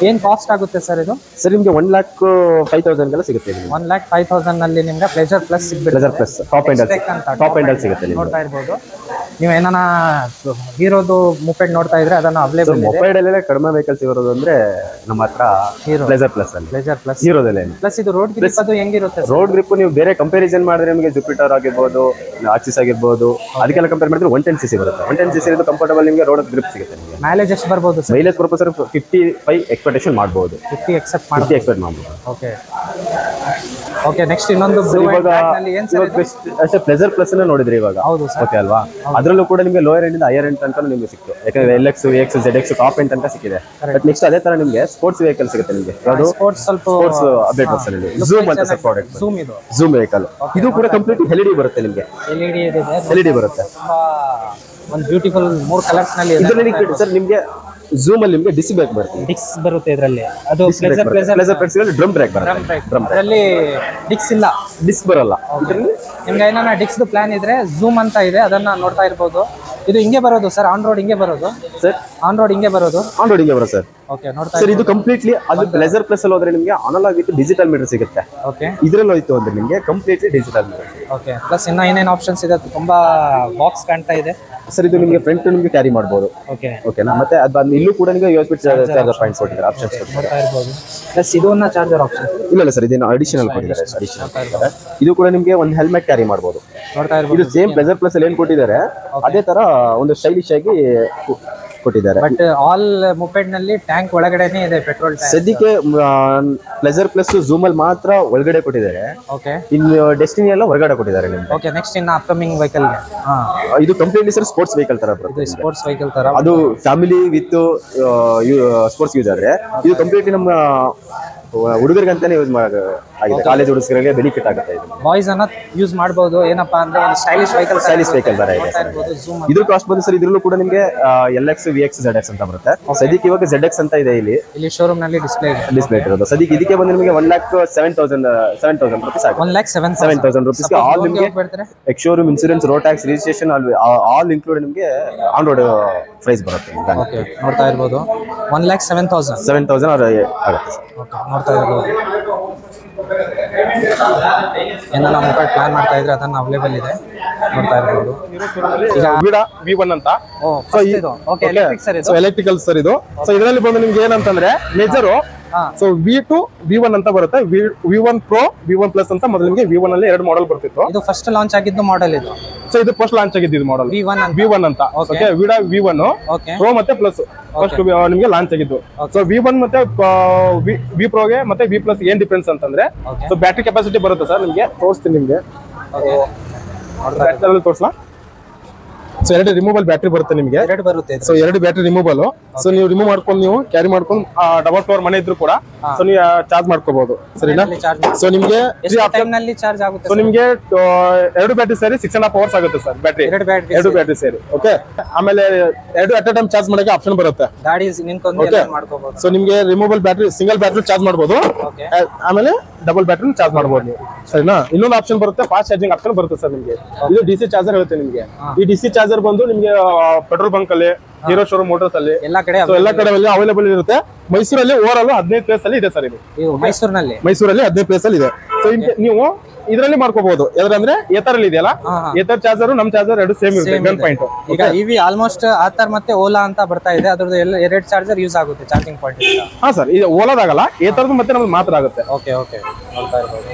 ಏನ್ ಕಾಸ್ಟ್ ಆಗುತ್ತೆ ಸರ್ ಇದು? ಸರ್ ನಿಮಗೆ 1,05,000 ಗೆಲ್ಲ ಸಿಗುತ್ತೆ. 1,05,000 ನಲ್ಲಿ ನಿಮ್ಗೆ ಪ್ಲೆಜರ್ ಪ್ಲಸ್ ಸಿಗುತ್ತೆ. ಪ್ಲೆಜರ್ ಪ್ಲಸ್ ಟಾಪ್ ಎಂಡ್ ಅಲ್ಲಿ ಸಿಗುತ್ತೆ ನಿಮಗೆ. ನೋಡ್ತಾ ಇರ್ಬೋದು ನೀವು ಏನಾನ ಹೀರೋದು ಮುಪೆಡ್ ನೋಡ್ತಾ ಇದ್ರೆ ಅದನ್ನ ಅವೈಲೇಬಲ್ ಇದೆ. ಮೊಬೈಲ್ ಅಲ್ಲೇ ಕಡಿಮೆ ವೆಹಿಕಲ್ಸ್ ಇರೋದು ಅಂದ್ರೆ ನಮ್ಮ ಹತ್ರ ಪ್ಲೆಜರ್ ಪ್ಲಸ್ ಅಲ್ಲಿ. ಪ್ಲೆಜರ್ ಪ್ಲಸ್ ಹೀರೋದಲ್ಲೇ ಪ್ಲಸ್ ಇದು ರೋಡ್ ಗ್ರಿಪ್ ಅದು ಹೆಂಗಿರುತ್ತೆ? ರೋಡ್ ಗ್ರಿಪ್ ನೀವು ಬೇರೆ ಕಂಪ್ಯಾರಿಸನ್ ಮಾಡಿದ್ರೆ ನಿಮಗೆ ಜುಪಿಟರ್ ಆಗಿರ್ಬೋದು, ಆಕ್ಸಿಸ್ ಆಗಿರ್ಬೋದು, ಅದಕ್ಕೆಲ್ಲ ಕಂಪೇರ್ ಮಾಡಿದ್ರೆ 110cc ಬರುತ್ತೆ. 110cc ಇದು ಕಂಫರ್ಟಬಲ್ ನಿಮಗೆ ರೋಡ್ ಗ್ರಿಪ್ ಸಿಗುತ್ತೆ ನಿಮಗೆ. ಮೈಲೇಜ್ ಎಷ್ಟು ಬರ್ಬೋದು ಸರ್? ಮೈಲೇಜ್ ಪರ್ಪಸ್ 55 ಎಕ್ಸ್ಪೆಕ್ಟೇಷನ್ ಮಾಡಬಹುದು. 50 ಎಕ್ಸೆಪ್ಟ್ ಮಾಡಬಹುದು. ಓಕೆ ಓಕೆ ನೆಕ್ಸ್ಟ್ ಇನ್ನೊಂದು ಅಷ್ಟೇ ಪ್ಲೆಜರ್ ಪ್ಲಸ್ ನೋಡಿದ್ರಿ ಇವಾಗ. ಹೌದು ಸರ್. ಓಕೆ ಅಲ್ವಾ? ಅದರಲ್ಲೂ ಕೂಡ ನಿಮಗೆ ಲೋಯರ್ ಎಂಡ್ ಇಂದ ಹೈಯರ್ ಎಂಡ್ ತನಕ ನಿಮಗೆ ಸಿಕ್ತು. ಯಾಕಂದ್ರೆ LX, VX, ZX top end ತನಕ ಸಿಕ್ಕಿದೆ. ಬಟ್ ನೆಕ್ಸ್ಟ್ ಅದೇ ತರ ನಿಮಗೆ ಸ್ಪೋರ್ಟ್ಸ್ ವೆಹಿಕಲ್ ಸಿಗುತ್ತೆ ನಿಮಗೆ. ಅದು ಸ್ಪೋರ್ಟ್ಸ್ ಅಪ್ಡೇಟ್ ವರ್ಷನ್ ಅಲ್ಲಿ ಝೂಮ್ ಅಂತ ಸರ್ ಪ್ರಾಡಕ್ಟ್. ಝೂಮ್ ವೆಹಿಕಲ್ ಇದು ಕೂಡ ಕಂಪ್ಲೀಟ್ LED ಬರುತ್ತೆ ನಿಮಗೆ. LED ಬರುತ್ತೆ. ಒಂದು ಬ್ಯೂಟಿಫುಲ್ 3 ಕಲರ್ಸ್ ನಲ್ಲಿ ಇದರಲ್ಲಿ ಸರ್ ನಿಮಗೆ ಝೂಮ್ ಅಲ್ಲಿ ನಿಮಗೆ ಡಿಸ್ಕ್ ಬ್ರೇಕ್ ಬರುತ್ತೆ. ಡಿಕ್ಸ್ ಬರುತ್ತೆ ಇದರಲ್ಲಿ. ಅದು ಪ್ಲೆಜರ್ ಪ್ಲಸ್ ಡ್ರಮ್ ಬ್ರೇಕ್ ಬರುತ್ತೆ. ಇದರಲ್ಲಿ ಡಿಕ್ಸ್ ಇಲ್ಲ, ಡಿಸ್ಕ್ ಬರಲ್ಲ. ನಿಮ್ಗೆ ಏನಾನ ಡಿಕ್ಸ್ ಪ್ಲಾನ್ ಇದ್ರೆ ಝೂಮ್ ಅಂತ ಇದೆ, ಅದನ್ನ ನೋಡ್ತಾ ಇರ್ಬೋದು. ಇದು ಹಿಂಗೆ ಬರೋದು ಸರ್, ಆನ್ ರೋಡ್ ಹಿಂಗೆ ಬರೋದು ಸರ್. ಆನ್ ರೋಡ್ ಹಿಂಗೆ ಬರೋದು ಸರ್. ಓಕೆ ನೋಡ್ತಾ ಸರ್ ಇದು ಕಂಪ್ಲೀಟ್ಲಿ ಅದು ಪ್ಲೆಜರ್ ಪ್ಲಸ್ ಅಲ್ಲಿ ಹೋದ್ರೆ ನಿಮಗೆ ಅನಲಾಗ್ ವಿತ್ ಡಿಜಿಟಲ್ ಮೀಟರ್ ಸಿಗುತ್ತೆ. ಓಕೆ ಇದರಲ್ಲಿ ಹೋಯ್ತು ಅಂದ್ರೆ ನಿಮಗೆ completely digital metre. Okay plus ಇನ್ನ ಏನೇನು ಆಪ್ಷನ್ಸ್ ಇದೆ? ತುಂಬಾ ಬಾಕ್ಸ್ ಕಾಣ್ತಾ ಇದೆ ಸರ್. ಇದು ನಿಮಗೆ ಫ್ರಂಟ್ ನಿಮಗೆ ಕ್ಯಾರಿ ಮಾಡಬಹುದು. ಓಕೆನಾ? ಮತ್ತೆ ಅದು ಇಲ್ಲೂ ಕೂಡ ನಿಮಗೆ USB ಚಾರ್ಜರ್ ಪಾಯಿಂಟ್ ಕೊಟ್ಟಿದ್ದಾರೆ, ಆಪ್ಷನ್ಸ್ ನೋಡ್ತಾ ಇರಬಹುದು. ಪ್ಲಸ್ ಇದನ್ನ ಚಾರ್ಜರ್ ಆಪ್ಷನ್ ಇಲ್ಲ ಸರ್, ಇದೇನು ಅಡಿಷನಲ್ ಕೊಟ್ಟಿದ್ದಾರೆ. ಇದು ಕೂಡ ನಿಮಗೆ ಒಂದು ಹೆಲ್ಮೆಟ್ ಕ್ಯಾರಿ ಮಾಡಬಹುದು. ನೋಡ್ತಾ ಇರಬಹುದು. ಇದು ಸೇಮ್ ಪ್ಲೆಜರ್ ಪ್ಲಸ್ ಅಲ್ಲಿ ಏನು ಕೊಟ್ಟಿದ್ದಾರೆ ಅದೇ ತರ ಒಂದು ಸ್ಟೈಲಿಶ್ ಆಗಿ ಕೊಟ್ಟಿದ್ದಾರೆ. ಬಟ್ ಆಲ್ ಮುಪೆಡ್ ನಲ್ಲಿ ಟ್ಯಾಂಕ್ ಒಳಗಡೆನೇ ಇದೆ ಪೆಟ್ರೋಲ್ ಟ್ಯಾಂಕ್. ಸದ್ಯಕ್ಕೆ ಪ್ಲೆಜರ್ ಪ್ಲಸ್ ಝೂಮ್ ಅಲ್ಲಿ ಮಾತ್ರ ಒಳಗಡೆ ಕೊಟ್ಟಿದ್ದಾರೆ. ಓಕೆ ಇನ್ನು ಡೆಸ್ಟಿನಿ ಎಲ್ಲ ಹೊರಗಡೆ ಕೊಟ್ಟಿದ್ದಾರೆ ನಿಮಗೆ. ಓಕೆ ನೆಕ್ಸ್ಟ್ ಇನ್ನ ಅಪ್ಕಮಿಂಗ್ ವೆಹಿಕಲ್ ಗೆ ಇದು ಕಂಪ್ಲೀಟ್ಲಿ ಸರ್ ಸ್ಪೋರ್ಟ್ಸ್ ವೆಹಿಕಲ್ ತರ ಬರುತ್ತೆ. ಇದು ಸ್ಪೋರ್ಟ್ಸ್ ವೆಹಿಕಲ್ ತರ, ಅದು ಫ್ಯಾಮಿಲಿ ವಿತ್ ಸ್ಪೋರ್ಟ್ಸ್ ಯೂಸ್ ಆದ್ರೆ ಇದು ಕಂಪ್ಲೀಟ್ಲಿ ನಮ್ಮ ಹುಡುಗರಿಗೆ ಅಂತಾನೆ ಯೂಸ್ ಆಗಿದೆ. ಕಾಲೇಜ್ ಹುಡುಗರಿಗೆ ಬೆನಿಫಿಟ್ ಆಗುತ್ತೆ. ಇದು ಬಾಯ್ಸ್ ಅನ್ನ ಯೂಸ್ ಮಾಡಬಹುದು. ಏನಪ್ಪಾ ಅಂದ್ರೆ ಒಂದು ಸ್ಟೈಲಿಶ್ ವೆಹಿಕಲ್ ತರ ಇದೆ. ಇದ್ರ ಕಾಸ್ಟ್ ಬಂದು ಸರ್ ಇದರಲ್ಲೂ ಕೂಡ ನಿಮಗೆ LX, VX, ZX ಅಂತ ಬರುತ್ತೆ. ಸದ್ಯಕ್ಕೆ ಇವಾಗ ZX ಅಂತ ಇದೆ ಇಲ್ಲಿ ಶೋರೂಮ್ ನಲ್ಲಿ ಡಿಸ್ಪ್ಲೇ ಇರೋದು. ಸದ್ಯಕ್ಕೆ ಇದಕ್ಕೆ ಬಂದು ನಿಮಗೆ 1,07,000 ರೂಪೀಸ್ ಆಗುತ್ತೆ. 1,07,000 ರೂಪೀಸ್ ಆಲ್ ನಿಮಗೆ X showroom insurance, road tax, registration all include ನಿಮಗೆ ಆನ್ ರೋಡ್ ಪ್ರೈಸ್ ಬರುತ್ತೆ. ಓಕೆ ನೋಡ್ತಾ ಇರಬಹುದು 1,07,000 ಆಗುತ್ತೆ ಸರ್. ಓಕೆ ನೋಡ್ತಾ ಇರಬಹುದು. ಏನೋ ನಾವು ಮೊಬೈಲ್ ಪ್ಲಾನ್ ಮಾಡ್ತಾ ಇದ್ರೆ ಅದನ್ನ ಅವೈಲೇಬಲ್ ಇದೆ, ನೋಡ್ತಾ ಇರಬಹುದು. ಈಗ V1 ಅಂತ ಓಕೆ ಎಲೆಕ್ಟ್ರಿಕ್ ಸರ್, ಇದು ಎಲೆಕ್ಟ್ರಿಕಲ್ ಸರ್ ಇದು. ಸೊ ಇದರಲ್ಲಿ ಬಂದು ನಿಮ್ಗೆ ಏನಂತಂದ್ರೆ ಮೇಜರ್ ಸೊ V2 V1 ಅಂತ ಬರುತ್ತೆ. V1 Pro, V1 Plus ಅಂತ ಮೊದಲು ನಿಮಗೆ V1 ಅಲ್ಲಿ 2 ಮಾಡೆಲ್ ಬರ್ತಿತ್ತು. ಇದು ಫಸ್ಟ್ ಲಾಂಚ್ ಆಗಿದ್ದು ಮಾಡೆಲ್ ಇದು. ಸೊ ಇದು ಫಸ್ಟ್ ಲಾಂಚ್ ಆಗಿದ್ದು ಮಾಡೆಲ್ V1 ಅಂತ. ಓಕೆ V1 Pro ಮತ್ತೆ Plus ಫಸ್ಟ್ ನಿಮಗೆ ಲಾಂಚ್ ಆಗಿದ್ದು. ಸೊ V1 ಮತ್ತೆ V Pro ಗೆ ಮತ್ತೆ V Plus ಏನ್ ಡಿಫರೆನ್ಸ್ ಅಂತಂದ್ರೆ ಸೊ ಬ್ಯಾಟರಿ ಕೆಪಾಸಿಟಿ ಬರುತ್ತೆ ಸರ್. ನಿಮಗೆ ತೋರಿಸ್ತೀನಿ, ನಿಮಗೆ ತೋರಿಸ್ಲಾ? ಸೊ 2 ರಿಮೂವಲ್ ಬ್ಯಾಟ್ರಿ ಬರುತ್ತೆ ನಿಮಗೆ. 2 ಬರುತ್ತೆ. So 2 battery removal. ಸೊ ನೀವು ರಿಮೂವ್ ಮಾಡ್ಕೊಂಡು ನೀವು ಕ್ಯಾರಿ ಮಾಡ್ಕೊಂಡು ಡಬಲ್ ಫ್ಲೋರ್ ಮನೆ ಇದ್ರು ಕೂಡ ಸೊ ನೀವು ಚಾರ್ಜ್ ಮಾಡ್ಕೋಬಹುದು. ಸರಿನಾ? ಸೊ ನಿಮ್ಗೆ ಚಾರ್ಜ್ ಆಗುತ್ತೆ. ಸೊ ನಿಮ್ಗೆ 2 ಬ್ಯಾಟ್ರಿ ಸೇರಿ 6.5 hours ಆಗುತ್ತೆ ಸರ್ ಬ್ಯಾಟ್ರಿ. 2 ಬ್ಯಾಟ್ರಿ ಸೇರಿ. ಓಕೆ. ಆಮೇಲೆ 2 ಅಟ್ ಅ ಟೈಮ್ ಚಾರ್ಜ್ ಮಾಡಕ್ಕೆ ಆಪ್ಷನ್ ಬರುತ್ತೆ. ಗಾಡಿ ನಿಂತ್ಕೊಂಡು ಎಲ್ಲ ಮಾಡ್ಕೋಬಹುದು. ಸೊ ನಿಮ್ಗೆ removal battery single battery charge ಮಾಡಬಹುದು. ಆಮೇಲೆ ಡಬಲ್ ಬ್ಯಾಟ್ರಿ ಚಾರ್ಜ್ ಮಾಡಬಹುದು ನೀವು. ಸರಿನಾ? ಇನ್ನೊಂದು ಆಪ್ಷನ್ ಬರುತ್ತೆ, ಫಾಸ್ಟ್ ಚಾರ್ಜಿಂಗ್ ಆಪ್ಷನ್ ಬರುತ್ತೆ ಸರ್ ನಿಮಗೆ. ಇದು DC ಚಾರ್ಜರ್ ಇರುತ್ತೆ ನಿಮಗೆ. ಈ DC ಚಾರ್ಜರ್ ಬಂದು ನಿಮಗೆ ಪೆಟ್ರೋಲ್ ಬಂಕ್ ಅಲ್ಲಿ, ಹೀರೋ ಶೋರೂಮ್ ಮೋಟರ್ಸ್ ಅಲ್ಲಿ ಎಲ್ಲಾ ಕಡೆ ಅವೈಲೇಬಲ್ ಇರುತ್ತೆ. ಮೈಸೂರಲ್ಲಿ ಓವರ್ ಆಲ್ 15 ಪ್ಲೇಸ್ ಅಲ್ಲಿ ಇದೆ ಸರ್ ಇದು. ಮೈಸೂರಲ್ಲಿ 15 ಪ್ಲೇಸ್ ಅಲ್ಲಿ ಇದೆ. ಸೊ ನೀವು ಇದರಲ್ಲಿ ಮಾಡ್ಕೋಬಹುದು. ಯಾವ್ದಂದ್ರೆ ಏತರಲ್ಲಿ ಇದೆಯಲ್ಲ, ಏತರ್ ಚಾರ್ಜರ್ ನಮ್ ಚಾರ್ಜರ್ 2 ಸೇಮ್ ಇರುತ್ತೆ. Gun point. ಈಗ ಇವಿ ಆಲ್ಮೋಸ್ಟ್ ಆತರ್ ಮತ್ತೆ ಓಲಾ ಅಂತ ಬರ್ತಾ ಇದೆ. ಅದ್ರದ್ದು ಎಲ್ಲ 2 ಚಾರ್ಜರ್ ಯೂಸ್ ಆಗುತ್ತೆ ಚಾರ್ಜಿಂಗ್ ಪಾಯಿಂಟ್. ಹಾ ಸರ್, ಇದು ಓಲಾದಾಗಲ್ಲ, ಏತರ್ದು ಮತ್ತೆ ನಮ್ಗೆ ಮಾತ್ರ ಆಗುತ್ತೆ. ಓಕೆ. ನೋಡ್ತಾ ಇರಬಹುದು.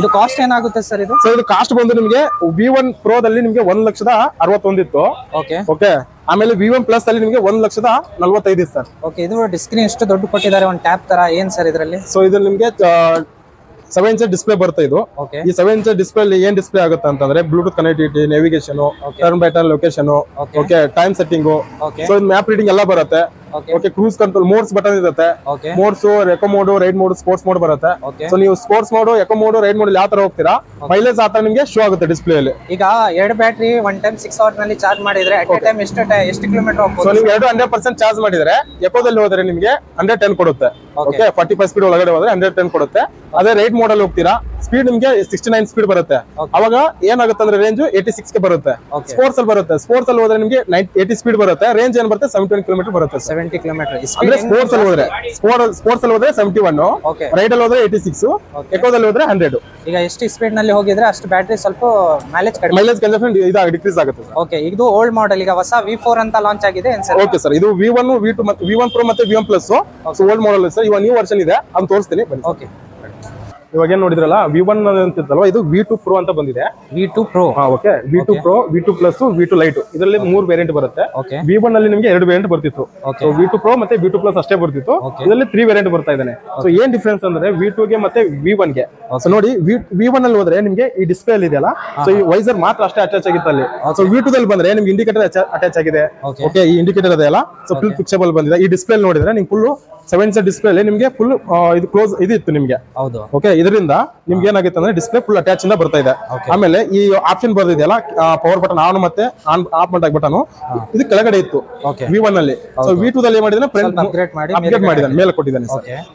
ಇದು ಕಾಸ್ಟ್ ಏನಾಗುತ್ತೆ ಸರ್ ಇದು? ಸೊ ಇದು ಕಾಸ್ಟ್ ಬಂದು ನಿಮಗೆ V1 Pro ದಲ್ಲಿ ನಿಮಗೆ 1,61,000 ಇತ್ತು. ಓಕೆ. ಆಮೇಲೆ V1 Plus ಅಲ್ಲಿ ನಿಮಗೆ 1,45,000 ಸರ್. ಓಕೆ. ಇದು ಡಿಸ್ಪ್ಲೇ ಎಷ್ಟು ದೊಡ್ಡ ಕೊಟ್ಟಿದ್ದಾರೆ, ಒಂದು ಟ್ಯಾಬ್ ತರ ಏನ್ ಸರ್ ಇದರಲ್ಲಿ? ಸೊ ಇದು ನಿಮಗೆ 7 inch ಡಿಸ್ಪ್ಲೇ ಬರುತ್ತೆ ಇದು. ಈ 7 inch ಡಿಸ್ಪ್ಲೇ ಅಲ್ಲಿ ಏನ್ ಡಿಸ್ಪ್ಲೇ ಆಗುತ್ತೆ ಅಂತಂದ್ರೆ Bluetooth connectivity, navigation, turn by turn location, okay, time setting, so map reading ಎಲ್ಲ ಬರುತ್ತೆ. Okay. Cruise control, modes button ಇರುತ್ತೆ. Modes, eco mode, ride mode, sports mode ಬರುತ್ತೆ. ಸೊ ನೀವು sports mode, eco mode, ride mode ಯಾವ ತರ ಹೋಗ್ತೀರಾ, mileage ಆ ತರ ನಿಮಗೆ ಶೋ ಆಗುತ್ತೆ ಡಿಸ್ಪ್ಲೇ ಅಲ್ಲಿ. ಈಗ 2 ಬ್ಯಾಟ್ರಿ ಒನ್ ಟೈಮ್ 6 hours ನಲ್ಲಿ ಚಾರ್ಜ್ ಮಾಡಿದ್ರೆ ಅಟ್ ಎ ಟೈಮ್ ಎಷ್ಟು ಕಿಲೋಮೀಟರ್ ಹೋಗ್ಬೋದು? ಸೊ ನೀವು 100% ಚಾರ್ಜ್ ಮಾಡಿದ್ರೆ ಎಕೋದಲ್ಲಿ ಹೋದ್ರೆ ನಿಮಗೆ 110 ಕೊಡುತ್ತೆ. ಓಕೆ. 45 ಸ್ಪೀಡ್ ಒಳಗಡೆ ಹೋದ್ರೆ 110 ಕೊಡುತ್ತೆ. ಅದೇ ರೈಡ್ ಮೋಡ್ ಅಲ್ಲಿ ಹೋಗ್ತೀರಾ, ಸ್ಪೀಡ್ ನಿಮಗೆ 69 ಸ್ಪೀಡ್ ಬರುತ್ತೆ. ಅವಾಗ ಏನಾಗುತ್ತೆ ಅಂದ್ರೆ ರೇಂಜ್ 86 ಗೆ ಬರುತ್ತೆ. ಸ್ಪೋರ್ಟ್ಸ್ ಅಲ್ಲಿ ಬರುತ್ತೆ. ಸ್ಪೋರ್ಟ್ಸ್ ಅಲ್ಲಿ ಹೋದ್ರೆ ನಿಮಗೆ 80 ಸ್ಪೀಡ್ ಬರುತ್ತೆ. ರೇಂಜ್ ಏನ್ ಬರುತ್ತೆ 70 ಕಿಲೋಮೀಟರ್ ಬರುತ್ತೆ. 70 ಕಿಲೋಮೀಟರ್ ಅಂದ್ರೆ ಸ್ಪೋರ್ಟ್ಸ್ ಅಲ್ಲಿ ಹೋದ್ರೆ 71, ರೈಡ್ ಅಲ್ಲಿ ಹೋದ್ರೆ 86, ಎಕೋದಲ್ಲಿ ಹೋದ್ರೆ 100. ಈಗ ಎಷ್ಟು ಸ್ಪೀಡ್ ನಲ್ಲಿ ಹೋಗಿದ್ರೆ ಅಷ್ಟು ಬ್ಯಾಟರಿ ಸ್ವಲ್ಪ ಮೈಲೇಜ್ ಕನ್ಸಂಪ್ಷನ್ ಡಿಕ್ರೀಸ್ ಆಗುತ್ತೆ. ಓಕೆ. ಇದು ಓಲ್ಡ್ ಮಾಡೆಲ್. ಈಗ ಹೊಸ V4 ಅಂತ ಲಾಂಚ್ ಆಗಿದೆ. ಓಕೆ ಸರ್, ಇದು V1, V2 ಮತ್ತೆ V1 Pro ಮತ್ತೆ V1 Plus old model sir. ಇವಾಗ ನ್ಯೂ ವರ್ಷನ್ ಇದೆ, ಅದನ್ನ ತೋರಿಸ್ತೀನಿ ಬನ್ನಿ. ಓಕೆ. ಇವಾಗ ಏನ್ ನೋಡಿದ್ರಲ್ಲ V1 ಅಂತಿತ್ತಲ್ವಾ, ಇದು V2 Pro ಅಂತ ಬಂದಿದೆ. V2 Pro. Okay. V2 Pro, V2 Plus, V2 Lite ಇದರಲ್ಲಿ 3 ವೇರಿಯಂಟ್ ಬರುತ್ತೆ. V1 ಅಲ್ಲಿ ನಿಮಗೆ 2 ವೇರಿಯಂಟ್ ಬರ್ತಿತ್ತು. ಸೊ V2 Pro ಮತ್ತೆ V2 Plus ಅಷ್ಟೇ ಬರ್ತಿತ್ತು. ಇದರಲ್ಲಿ 3 ವೇರಿಯಂಟ್ ಬರ್ತಾ ಇದ್ದಾನೆ. ಸೊ ಏನ್ ಡಿಫರೆನ್ಸ್ ಅಂದ್ರೆ V2 ಗೆ ಮತ್ತೆ V1 ಗೆ. ಸೊ ನೋಡಿ V1 ಅಲ್ಲಿ ಹೋದ್ರೆ ನಿಮಗೆ ಈ ಡಿಸ್ಪ್ಲೇ ಅಲ್ಲಿ ಇದೆಯಲ್ಲ, ಸೊ ಈ ವೈಸರ್ ಮಾತ್ರ ಅಷ್ಟೇ ಅಟ್ಯಾಚ್ ಆಗಿತ್ತು ಅಲ್ಲಿ. ಸೊ V2 ದಲ್ಲಿ ಬಂದ್ರೆ ನಿಮ್ಗೆ ಇಂಡಿಕೇಟರ್ ಅಟ್ಯಾಚ್ ಆಗಿದೆ. ಓಕೆ. ಈ ಇಂಡಿಕೇಟರ್ ಅದೆಲ್ಲ ಸೊ ಫುಲ್ ಫಿಕ್ಸಬಲ್ ಬಂದಿದೆ. ಈ ಡಿಸ್ಪ್ಲೇ ನೋಡಿದ್ರೆ ನಿಮ್ಗೆ ಫುಲ್ 7 inch ಡಿಸ್ಪ್ಲೇ ಅಲ್ಲಿ ನಿಮಗೆ ಫುಲ್ ಇದು ಕ್ಲೋಸ್ ಇದು ಇತ್ತು ನಿಮಗೆ. ಓಕೆ. ಇದರಿಂದ ನಿಮ್ಗೆ ಏನಾಗುತ್ತೆ ಅಂದ್ರೆ ಡಿಸ್ಪ್ಲೇ ಫುಲ್ ಅಟ್ಯಾಚ್ ಇಂದ ಬರ್ತಾ ಇದೆ. ಆಮೇಲೆ ಈ ಆಪ್ಷನ್ ಬರ್ದಿದೆಯಲ್ಲ, ಪವರ್ ಬಟನ್ ಆನ್ ಮತ್ತೆ ಆಫ್ ಮಾಡಕ್ ಬಟನ್, ಇದು ಕೆಳಗಡೆ ಇತ್ತು V1 ಅಲ್ಲಿ. ಸೊ V2 ದಲ್ಲಿ ಮಾಡಿದ್ರೆ ಅಪ್ಗ್ರೇಡ್ ಮಾಡಿದಾನೆ, ಮೇಲೆ ಕೊಟ್ಟಿದ್ದಾನೆ.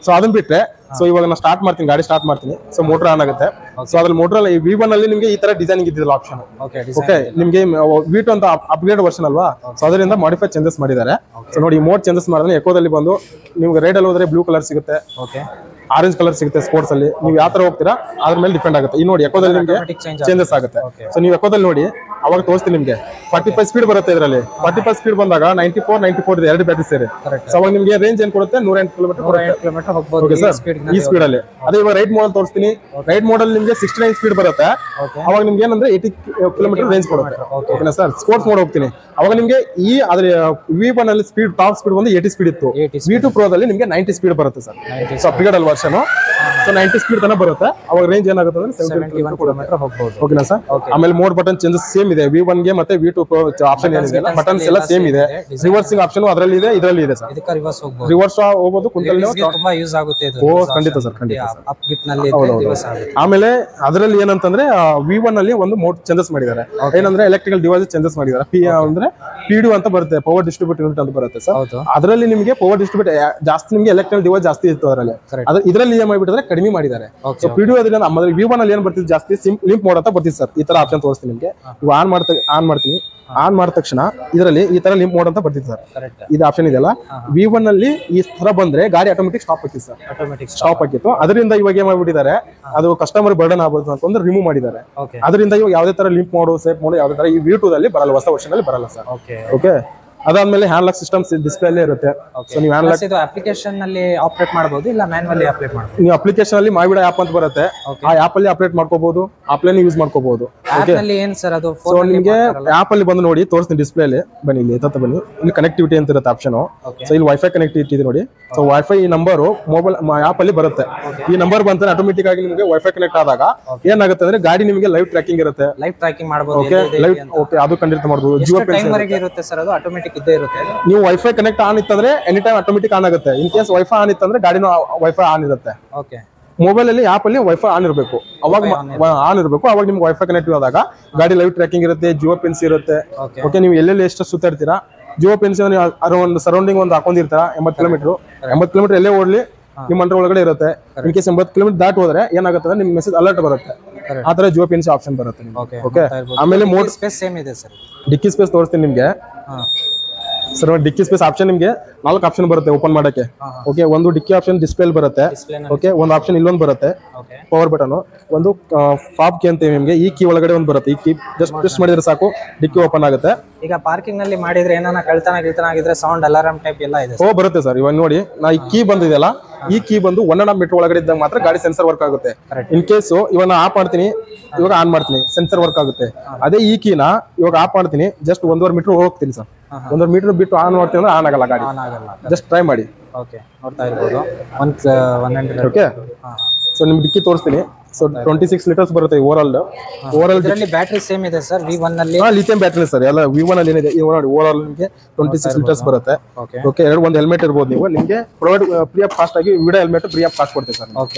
ಸೊ ಅದನ್ನ ಬಿಟ್ರೆ ಸೊ ಇವಾಗ ನಾನು ಸ್ಟಾರ್ಟ್ ಮಾಡ್ತೀನಿ, ಗಾಡಿ ಸ್ಟಾರ್ಟ್ ಮಾಡ್ತೀನಿ. ಸೊ ಮೋಟರ್ ಆನ್ ಆಗುತ್ತೆ. ಸೊ ಅದ್ರಲ್ಲಿ ಮೋಟರ್ ಅಲ್ಲಿ V1 ಅಲ್ಲಿ ನಿಮಗೆ ಈ ತರ ಡಿಸೈನಿಂಗ್ ಇದ್ದಿಲ್ಲ ಆಪ್ಷನ್. ಓಕೆ. ನಿಮ್ಗೆ V2 ಅಂತ ಅಪ್ಗ್ರೇಡ್ ವರ್ಷನ್ ಅಲ್ವಾ, ಸೊ ಅದರಿಂದ ಮಾಡಿಫೈ ಚೇಂಜಸ್ ಮಾಡಿದ್ದಾರೆ. ಸೊ ನೋಡಿ ಮೋಡ್ ಚೇಂಜಸ್ ಮಾಡಿದ್ರೆ ಎಕೋದಲ್ಲಿ ಬಂದು ನಿಮ್ಗೆ ರೈಡ್ ಅಲ್ಲಿ ಹೋದ್ರೆ ಬ್ಲೂ ಕಲರ್ ಸಿಗುತ್ತೆ, ಆರೆಂಜ್ ಕಲರ್ ಸಿಗುತ್ತೆ. ಸ್ಪೋರ್ಟ್ಸ್ ಅಲ್ಲಿ ನೀವು ಯಾವ ತರ ಹೋಗ್ತೀರಾ ಅದ್ರ ಮೇಲೆ ಡಿಪೆಂಡ್ ಆಗುತ್ತೆ. ಈ ನೋಡಿ ಎಕೋದಲ್ಲಿ ನಿಮಗೆ ಚೇಂಜಸ್ ಆಗುತ್ತೆ. ಸೊ ನೀವು ಎಕೋದಲ್ಲಿ ನೋಡಿ ಅವಾಗ ತೋರಿಸ್ತೀನಿ ನಿಮಗೆ 45 ಸ್ಪೀಡ್ ಬರುತ್ತೆ. ಇದರಲ್ಲಿ 45 ಸ್ಪೀಡ್ ಬಂದಾಗ 94 ಇದೆ, 2 ಬ್ಯಾಟರಿ ಸೇರಿ. ಸೊ ಅವಾಗ ನಿಮಗೆ ರೇಂಜ್ ಏನ್ ಕೊಡುತ್ತೆ 108 ಕಿಲೋಮೀಟರ್ ಹೋಗ್ಬೋದು ಈ ಸ್ಪೀಡ್ ಅಲ್ಲಿ. ಅದೇ ಇವಾಗ ರೈಡ್ ಮೋಡ್ ತೋರಿಸ್ತೀನಿ. ರೈಡ್ ಮೋಡ್ ಅಲ್ಲಿ ನಿಮಗೆ 69 ಸ್ಪೀಡ್ ಬರುತ್ತೆ. ಅವಾಗ ನಿಮ್ಗೆ ಏನಂದ್ರೆ 80 ಕಿಲೋಮೀಟರ್ ರೇಂಜ್ ಕೊಡುತ್ತೆ. ಓಕೆನಾ ಸರ್? ಸ್ಪೋರ್ಟ್ಸ್ ಮೋಡ್ ಹೋಗ್ತೀನಿ, ಅವಾಗ ನಿಮಗೆ ಈ ಅದ್ರ V1 ಅಲ್ಲಿ ಸ್ಪೀಡ್ ಟಾಪ್ ಸ್ಪೀಡ್ ಬಂದು 80 ಸ್ಪೀಡ್ ಇತ್ತು. V2 Pro ದಲ್ಲಿ ನಿಮಗೆ 90 ಸ್ಪೀಡ್ ಬರುತ್ತೆ ಸರ್. ಸೊ ಅಪ್ಗ್ರೇಡ್ ಅಲ್ಲಿ ವರ್ಷನ್. ಸೊ 90 ಸ್ಪೀಡ್ ತನಕ ಬರುತ್ತೆ. ಅವಾಗ ರೇಂಜ್ ಏನಾಗುತ್ತೆ ಅಂದ್ರೆ 71 ಕಿಲೋಮೀಟರ್ ಹೋಗ್ಬೋದು. ಓಕೆನಾ ಸರ್? ಆಮೇಲೆ ಮೋಡ್ ಬಟನ್ ಚೇಂಜಸ್ ಸೇಮ್ ಇದೆ. V1 ಗೆ ಮತ್ತೆ V2 Pro ಆಪ್ಷನ್ ಏನಿದೆ ಬಟನ್ಸ್ ಎಲ್ಲ ಸೇಮ್ ಇದೆ. ರಿವರ್ಸಿಂಗ್ ಆಪ್ಷನ್ ಅದರಲ್ಲಿ ಇದೆ, ಇದರಲ್ಲಿ ಇದೆ ಸರ್. ರಿವರ್ಸ್ ಹೋಗೋದು ಕುಂತಲ್ಲಿ ತುಂಬಾ ಯೂಸ್ ಆಗುತ್ತೆ ಇದು. ಓ ಖಂಡಿತ ಸರ್, ಖಂಡಿತ. ಅಪ್ ಗಿಟ್ ನಲ್ಲಿ ರಿವರ್ಸ್ ಆಗುತ್ತೆ. ಆಮೇಲೆ ಅದರಲ್ಲಿ ಏನಂತಂದ್ರೆ V1 ಅಲ್ಲಿ ಒಂದು ಮೋಡ್ ಚೇಂಜಸ್ ಮಾಡಿದ್ದಾರೆ. ಏನಂದ್ರೆ ಎಲೆಕ್ಟ್ರಿಕಲ್ ಡಿವೈಸ್ ಚೇಂಜಸ್ ಮಾಡಿದ್ದಾರೆ. ಅಂದ್ರೆ PDU ಅಂತ ಬರುತ್ತೆ, ಪವರ್ ಡಿಸ್ಟ್ರಿಬ್ಯೂಟ್ ಯೂನಿಟ್ ಅಂತ ಬರುತ್ತೆ ಸರ್. ಅದರಲ್ಲಿ ನಿಮಗೆ ಪವರ್ ಡಿಸ್ಟ್ರಿಬ್ಯೂಟ್ ಜಾಸ್ತಿ, ನಿಮಗೆ ಎಲೆಕ್ಟ್ರಿಕಲ್ ಡಿವೈಸ್ ಜಾಸ್ತಿ ಇತ್ತು ಅದರಲ್ಲಿ. ಇದರಲ್ಲಿ ಏನ್ ಮಾಡಿಬಿಟ್ಟಿದ್ರೆ ಕಡಿಮೆ ಮಾಡಿದ್ದಾರೆ. ಸೊ PDU ಅದರಿಂದ V1 ಅಲ್ಲಿ ಏನ್ ಬರ್ತಿತ್ತು ಜಾಸ್ತಿ ಲಿಂಪ್ ಮೋಡ್ ಅಂತ ಬರ್ತಿತ್ತು ಸರ್. ಈ ತರ ಆಪ್ಷನ್ ತೋರಿಸ್ತೀನಿ ನಿಮಗೆ. ಇವಾಗ ಆನ್ ಮಾಡ್ತೀನಿ. ಆನ್ ಮಾಡಿದ ತಕ್ಷಣ ಇದರಲ್ಲಿ ಈ ತರ ಲಿಂಪ್ ಮೋಡ್ ಅಂತ ಬರ್ತಿತ್ತು ಸರ್. ಇದು ಆಪ್ಷನ್ ಇದೆಯಲ್ಲ, V1 ಅಲ್ಲಿ ಈ ತರ ಬಂದ್ರೆ ಗಾಡಿ ಆಟೋಮೆಟಿಕ್ ಸ್ಟಾಪ್ ಆಗಿತ್ತು ಸರ್. ಸ್ಟಾಪ್ ಆಗಿತ್ತು. ಅದರಿಂದ ಇವಾಗ ಏನ್ ಮಾಡ್ಬಿಟ್ಟಿದ್ದಾರೆ, ಅದು ಕಸ್ಟಮರ್ ಬರ್ಡನ್ ಆಗ್ಬೋದು ಅಂತ ರಿಮೂವ್ ಮಾಡಿದ್ದಾರೆ. ಅದರಿಂದ ಇವಾಗ ಯಾವುದೇ ತರ ಲಿಂಪ್ ಮೋಡ್, ಸೇಫ್ ಮೋಡ್ ಯಾವುದೇ ತರ ಈ V2 ದಲ್ಲಿ ಬರಲ್ಲ, ಹೊಸ ವರ್ಷನ್ ಅಲ್ಲಿ ಬರಲ್ಲ ಸರ್. ಓಕೆ. ಅದಾದ್ಮೇಲೆ ಹ್ಯಾಂಡ್ ಲಾಕ್ ಸಿಸ್ಟಮ್ ಡಿಸ್ಪ್ಲೇ ಅಲ್ಲೇ ಇರುತ್ತೆ. ಸೊ ನೀವು ಹ್ಯಾಂಡ್ ಲಾಕ್ ಇದು ಅಪ್ಲಿಕೇಶನ್ ನಲ್ಲಿ ಆಪರೇಟ್ ಮಾಡಬಹುದು ಇಲ್ಲ ಮ್ಯಾನ್ಯುವಲಿ ಅಪ್ಲೈ ಮಾಡಬಹುದು. ನೀವು ಅಪ್ಲಿಕೇಶನ್ ಅಲ್ಲಿ ಮಾವಿಡ ಆಪ್ ಅಂತ ಬರುತ್ತೆ, ಆ ಆಪ್ ಅಲ್ಲಿ ಅಪ್ಡೇಟ್ ಮಾಡ್ಕೋಬಹುದು, ಆಪ್ಲೈನ್ ಯೂಸ್ ಮಾಡ್ಕೋಬಹುದು. ಆಪ್ ನಲ್ಲಿ ಏನ್ ಸರ್ ಅದು? ಸೊ ನಿಮಗೆ ಆಪ್ ಅಲ್ಲಿ ಬಂದು ನೋಡಿ ತೋರಿಸ್ತೀನಿ ಡಿಸ್ಪ್ಲೇ ಅಲ್ಲಿ. ಬನ್ನಿ ಇಲ್ಲಿ ಎತ್ತ ಬನ್ನಿ, ಇಲ್ಲಿ ಕನೆಕ್ಟಿವಿಟಿ ಅಂತ ಇರುತ್ತೆ ಆಪ್ಷನ್. ಸೊ ಇಲ್ಲಿ ವೈಫೈ ಕನೆಕ್ಟಿವಿಟಿ ಇದೆ ನೋಡಿ. ಸೊ ವೈಫೈ ಈ ನಂಬರ್ ಮೊಬೈಲ್ ಆಪ್ ಅಲ್ಲಿ ಬರುತ್ತೆ. ಈ ನಂಬರ್ ಬಂದ್ರೆ ಆಟೋಮೆಟಿಕ್ ಆಗಿ ನಿಮಗೆ ವೈಫೈ ಕನೆಕ್ಟ್ ಆದಾಗ ಏನಾಗುತ್ತೆ ಅಂದ್ರೆ ಗಾಡಿ ನಿಮಗೆ ಲೈವ್ ಟ್ರ್ಯಾಕಿಂಗ್ ಇರುತ್ತೆ. ಲೈವ್ ಟ್ರ್ಯಾಕಿಂಗ್ ಮಾಡಬಹುದು. ಓಕೆ ಲೈವ್ ಓಕೆ ಅದು ಖಂಡಿತ ಮಾಡಬಹುದು. ಜಿಯೋ ಟೈಮ್ ವರೆಗೆ ಇರುತ್ತೆ ಸರ್ ಅದು? ಆಟೋಮೆಟಿಕ್ ಇದ್ದೇ ಇರುತ್ತೆ. ನೀವು ವೈಫೈ ಕನೆಕ್ಟ್ ಆನ್ ಇತ್ತಂದ್ರೆ ಎನಿ ಟೈಮ್ ಆಟೋಮೆಟಿಕ್ ಆನ್ ಆಗುತ್ತೆ. ಇನ್ ಕೇಸ್ ವೈಫೈ ಆನ್ ಇತ್ತಂದ್ರೆ ಗಾಡಿನೂ ವೈಫೈ ಆನ್ ಇರುತ್ತೆ. ಓಕೆ ಮೊಬೈಲ್ ಅಲ್ಲಿ ಆಪ್ ಅಲ್ಲಿ ವೈಫೈ ಆನ್ ಇರಬೇಕು, ಅವಾಗ ಆನ್ ಇರಬೇಕು. ಅವಾಗ ನಿಮ್ಗೆ ವೈಫೈ ಕನೆಕ್ಟ್ ಆದಾಗ ಗಾಡಿ ಲೈವ್ ಟ್ರ್ಯಾಕಿಂಗ್ ಇರುತ್ತೆ, ಜಿಯೋ ಪಿನ್ಸ್ ಇರುತ್ತೆ. ಓಕೆ ನೀವು ಎಲ್ಲೆಲ್ಲಿ ಎಷ್ಟು ಸುತ್ತಾಡ್ತೀರಾ ಜಿಯೋ ಪಿನ್ಸ್ ಒಂದು ಸರೌಂಡಿಂಗ್ ಒಂದು ಹಾಕೊಂಡಿರ್ತಾರ 80 ಕಿಲೋಮೀಟರ್ ಎಲ್ಲೇ ಓಡ್ಲಿ ನಿಮ್ಮ ಅಂಡರ್ ಒಳಗಡೆ ಇರುತ್ತೆ. ಇನ್ ಕೇಸ್ 80 ಕಿಲೋಮೀಟರ್ ದಾಟ್ ಹೋದ್ರೆ ಏನಾಗುತ್ತೆ ಅಂದ್ರೆ ನಿಮ್ಗೆ ಮೆಸೇಜ್ ಅಲರ್ಟ್ ಬರುತ್ತೆ. ಆ ತರ ಜಿಯೋ ಪಿನ್ಸ್ ಆಪ್ಷನ್ ಬರುತ್ತೆ. ಓಕೆ ಆಮೇಲೆ ಮೋಡ್ ಸ್ಪೇಸ್ ಸೇಮ್ ಇದೆ ಸರ್. ಡಿಕ್ಕಿ ಸ್ಪೇಸ್ ತೋರಿಸ್ತೀನಿ ನಿಮ್ಗೆ. ಸರ್ ಡಿಕ್ಕಿ ಸ್ಪೇಸ್ ಆಪ್ಷನ್ ನಿಮ್ಗೆ 4 ಆಪ್ಷನ್ ಬರುತ್ತೆ ಓಪನ್ ಮಾಡಕ್ಕೆ. ಓಕೆ ಒಂದು ಡಿಕ್ಕಿ ಆಪ್ಷನ್ ಡಿಸ್ಪ್ಲೇ ಬರುತ್ತೆ. ಓಕೆ ಒಂದು ಆಪ್ಷನ್ ಇಲ್ಲೊಂದು ಬರುತ್ತೆ ಪವರ್ ಬಟನ್. ಒಂದು ಫಾಬ್ ಕೀ ಅಂತ ನಿಮ್ಗೆ ಈ ಕೀ ಒಳಗಡೆ ಒಂದು ಬರುತ್ತೆ. ಈ ಕೀ ಜಸ್ಟ್ ಪ್ರೆಸ್ ಮಾಡಿದ್ರೆ ಸಾಕು ಡಿಕ್ಕಿ ಓಪನ್ ಆಗುತ್ತೆ. ಈಗ ಪಾರ್ಕಿಂಗ್ ನಲ್ಲಿ ಮಾಡಿದ್ರೆ ಏನಾನ ಕಳ್ತನ ಆಗಿದ್ರೆ ಸೌಂಡ್ ಅಲಾರಾಮ್ ಟೈಪ್ ಎಲ್ಲ ಇದೆ. ಬರುತ್ತೆ ಸರ್. ಇವಾಗ ನೋಡಿ ನಾ ಈ ಕೀ ಬಂದಿದೆಯಲ್ಲ, ಈ ಕೀ ಬಂದು 1.5 ಮೀಟರ್ ಒಳಗಡೆ ಇದ್ದಾಗ ಮಾತ್ರ ಗಾಡಿ ಸೆನ್ಸರ್ ವರ್ಕ್ ಆಗುತ್ತೆ. ಇನ್ ಕೇಸ್ ಇವಾಗ ಆಫ್ ಮಾಡ್ತೀನಿ, ಇವಾಗ ಆನ್ ಮಾಡ್ತೀನಿ, ಸೆನ್ಸರ್ ವರ್ಕ್ ಆಗುತ್ತೆ. ಅದೇ ಈ ಕೀನ ಇವಾಗ ಆಫ್ ಮಾಡ್ತೀನಿ, ಜಸ್ಟ್ 1.5 ಮೀಟರ್ ಹೋಗ್ತೀನಿ ಸರ್. 1.5 ಮೀಟರ್ ಬಿಟ್ಟು ಆನ್ ಮಾಡ್ತೀನಿ ಅಂದ್ರೆ ಆನ್ ಆಗಲ್ಲ ಗಾಡಿ. ಜಸ್ಟ್ ಟ್ರೈ ಮಾಡಿ. ಓಕೆ ನೋಡ್ತಾ ಇರ್ಬೋದು 100. ಓಕೆ ಸೊ ನಿಮ್ಗೆ ಡಿಕ್ಕಿ ತೋರಿಸ್ತೀನಿ. ಸೊ 26 ಲೀಟರ್ಸ್ ಬರುತ್ತೆ ಓವರ್ ಇದರಲ್ಲಿ ಬ್ಯಾಟರಿ ಸೇಮ್ ಇದೆ ಸರ್ V1 ನಲ್ಲಿ. ಲಿಥಿಯಂ ಬ್ಯಾಟರಿ ಸರ್ ಎಲ್ಲ V1 ಅಲ್ಲಿ ಏನಿದೆ ನೋಡಿ ಓವರ್ ನಿಮಗೆ 26 ಲೀಟರ್ಸ್ ಬರುತ್ತೆ. ಓಕೆ ಒಂದು ಹೆಲ್ಮೆಟ್ ಇರ್ಬೋದು. ನೀವು ನಿಮಗೆ ಪ್ರೊವೈಡ್ ಫ್ರೀ ಆಫ್ ಕಾಸ್ಟ್ ಆಗಿ video helmet free of cost ಕೊಡ್ತೀವಿ ಸರ್.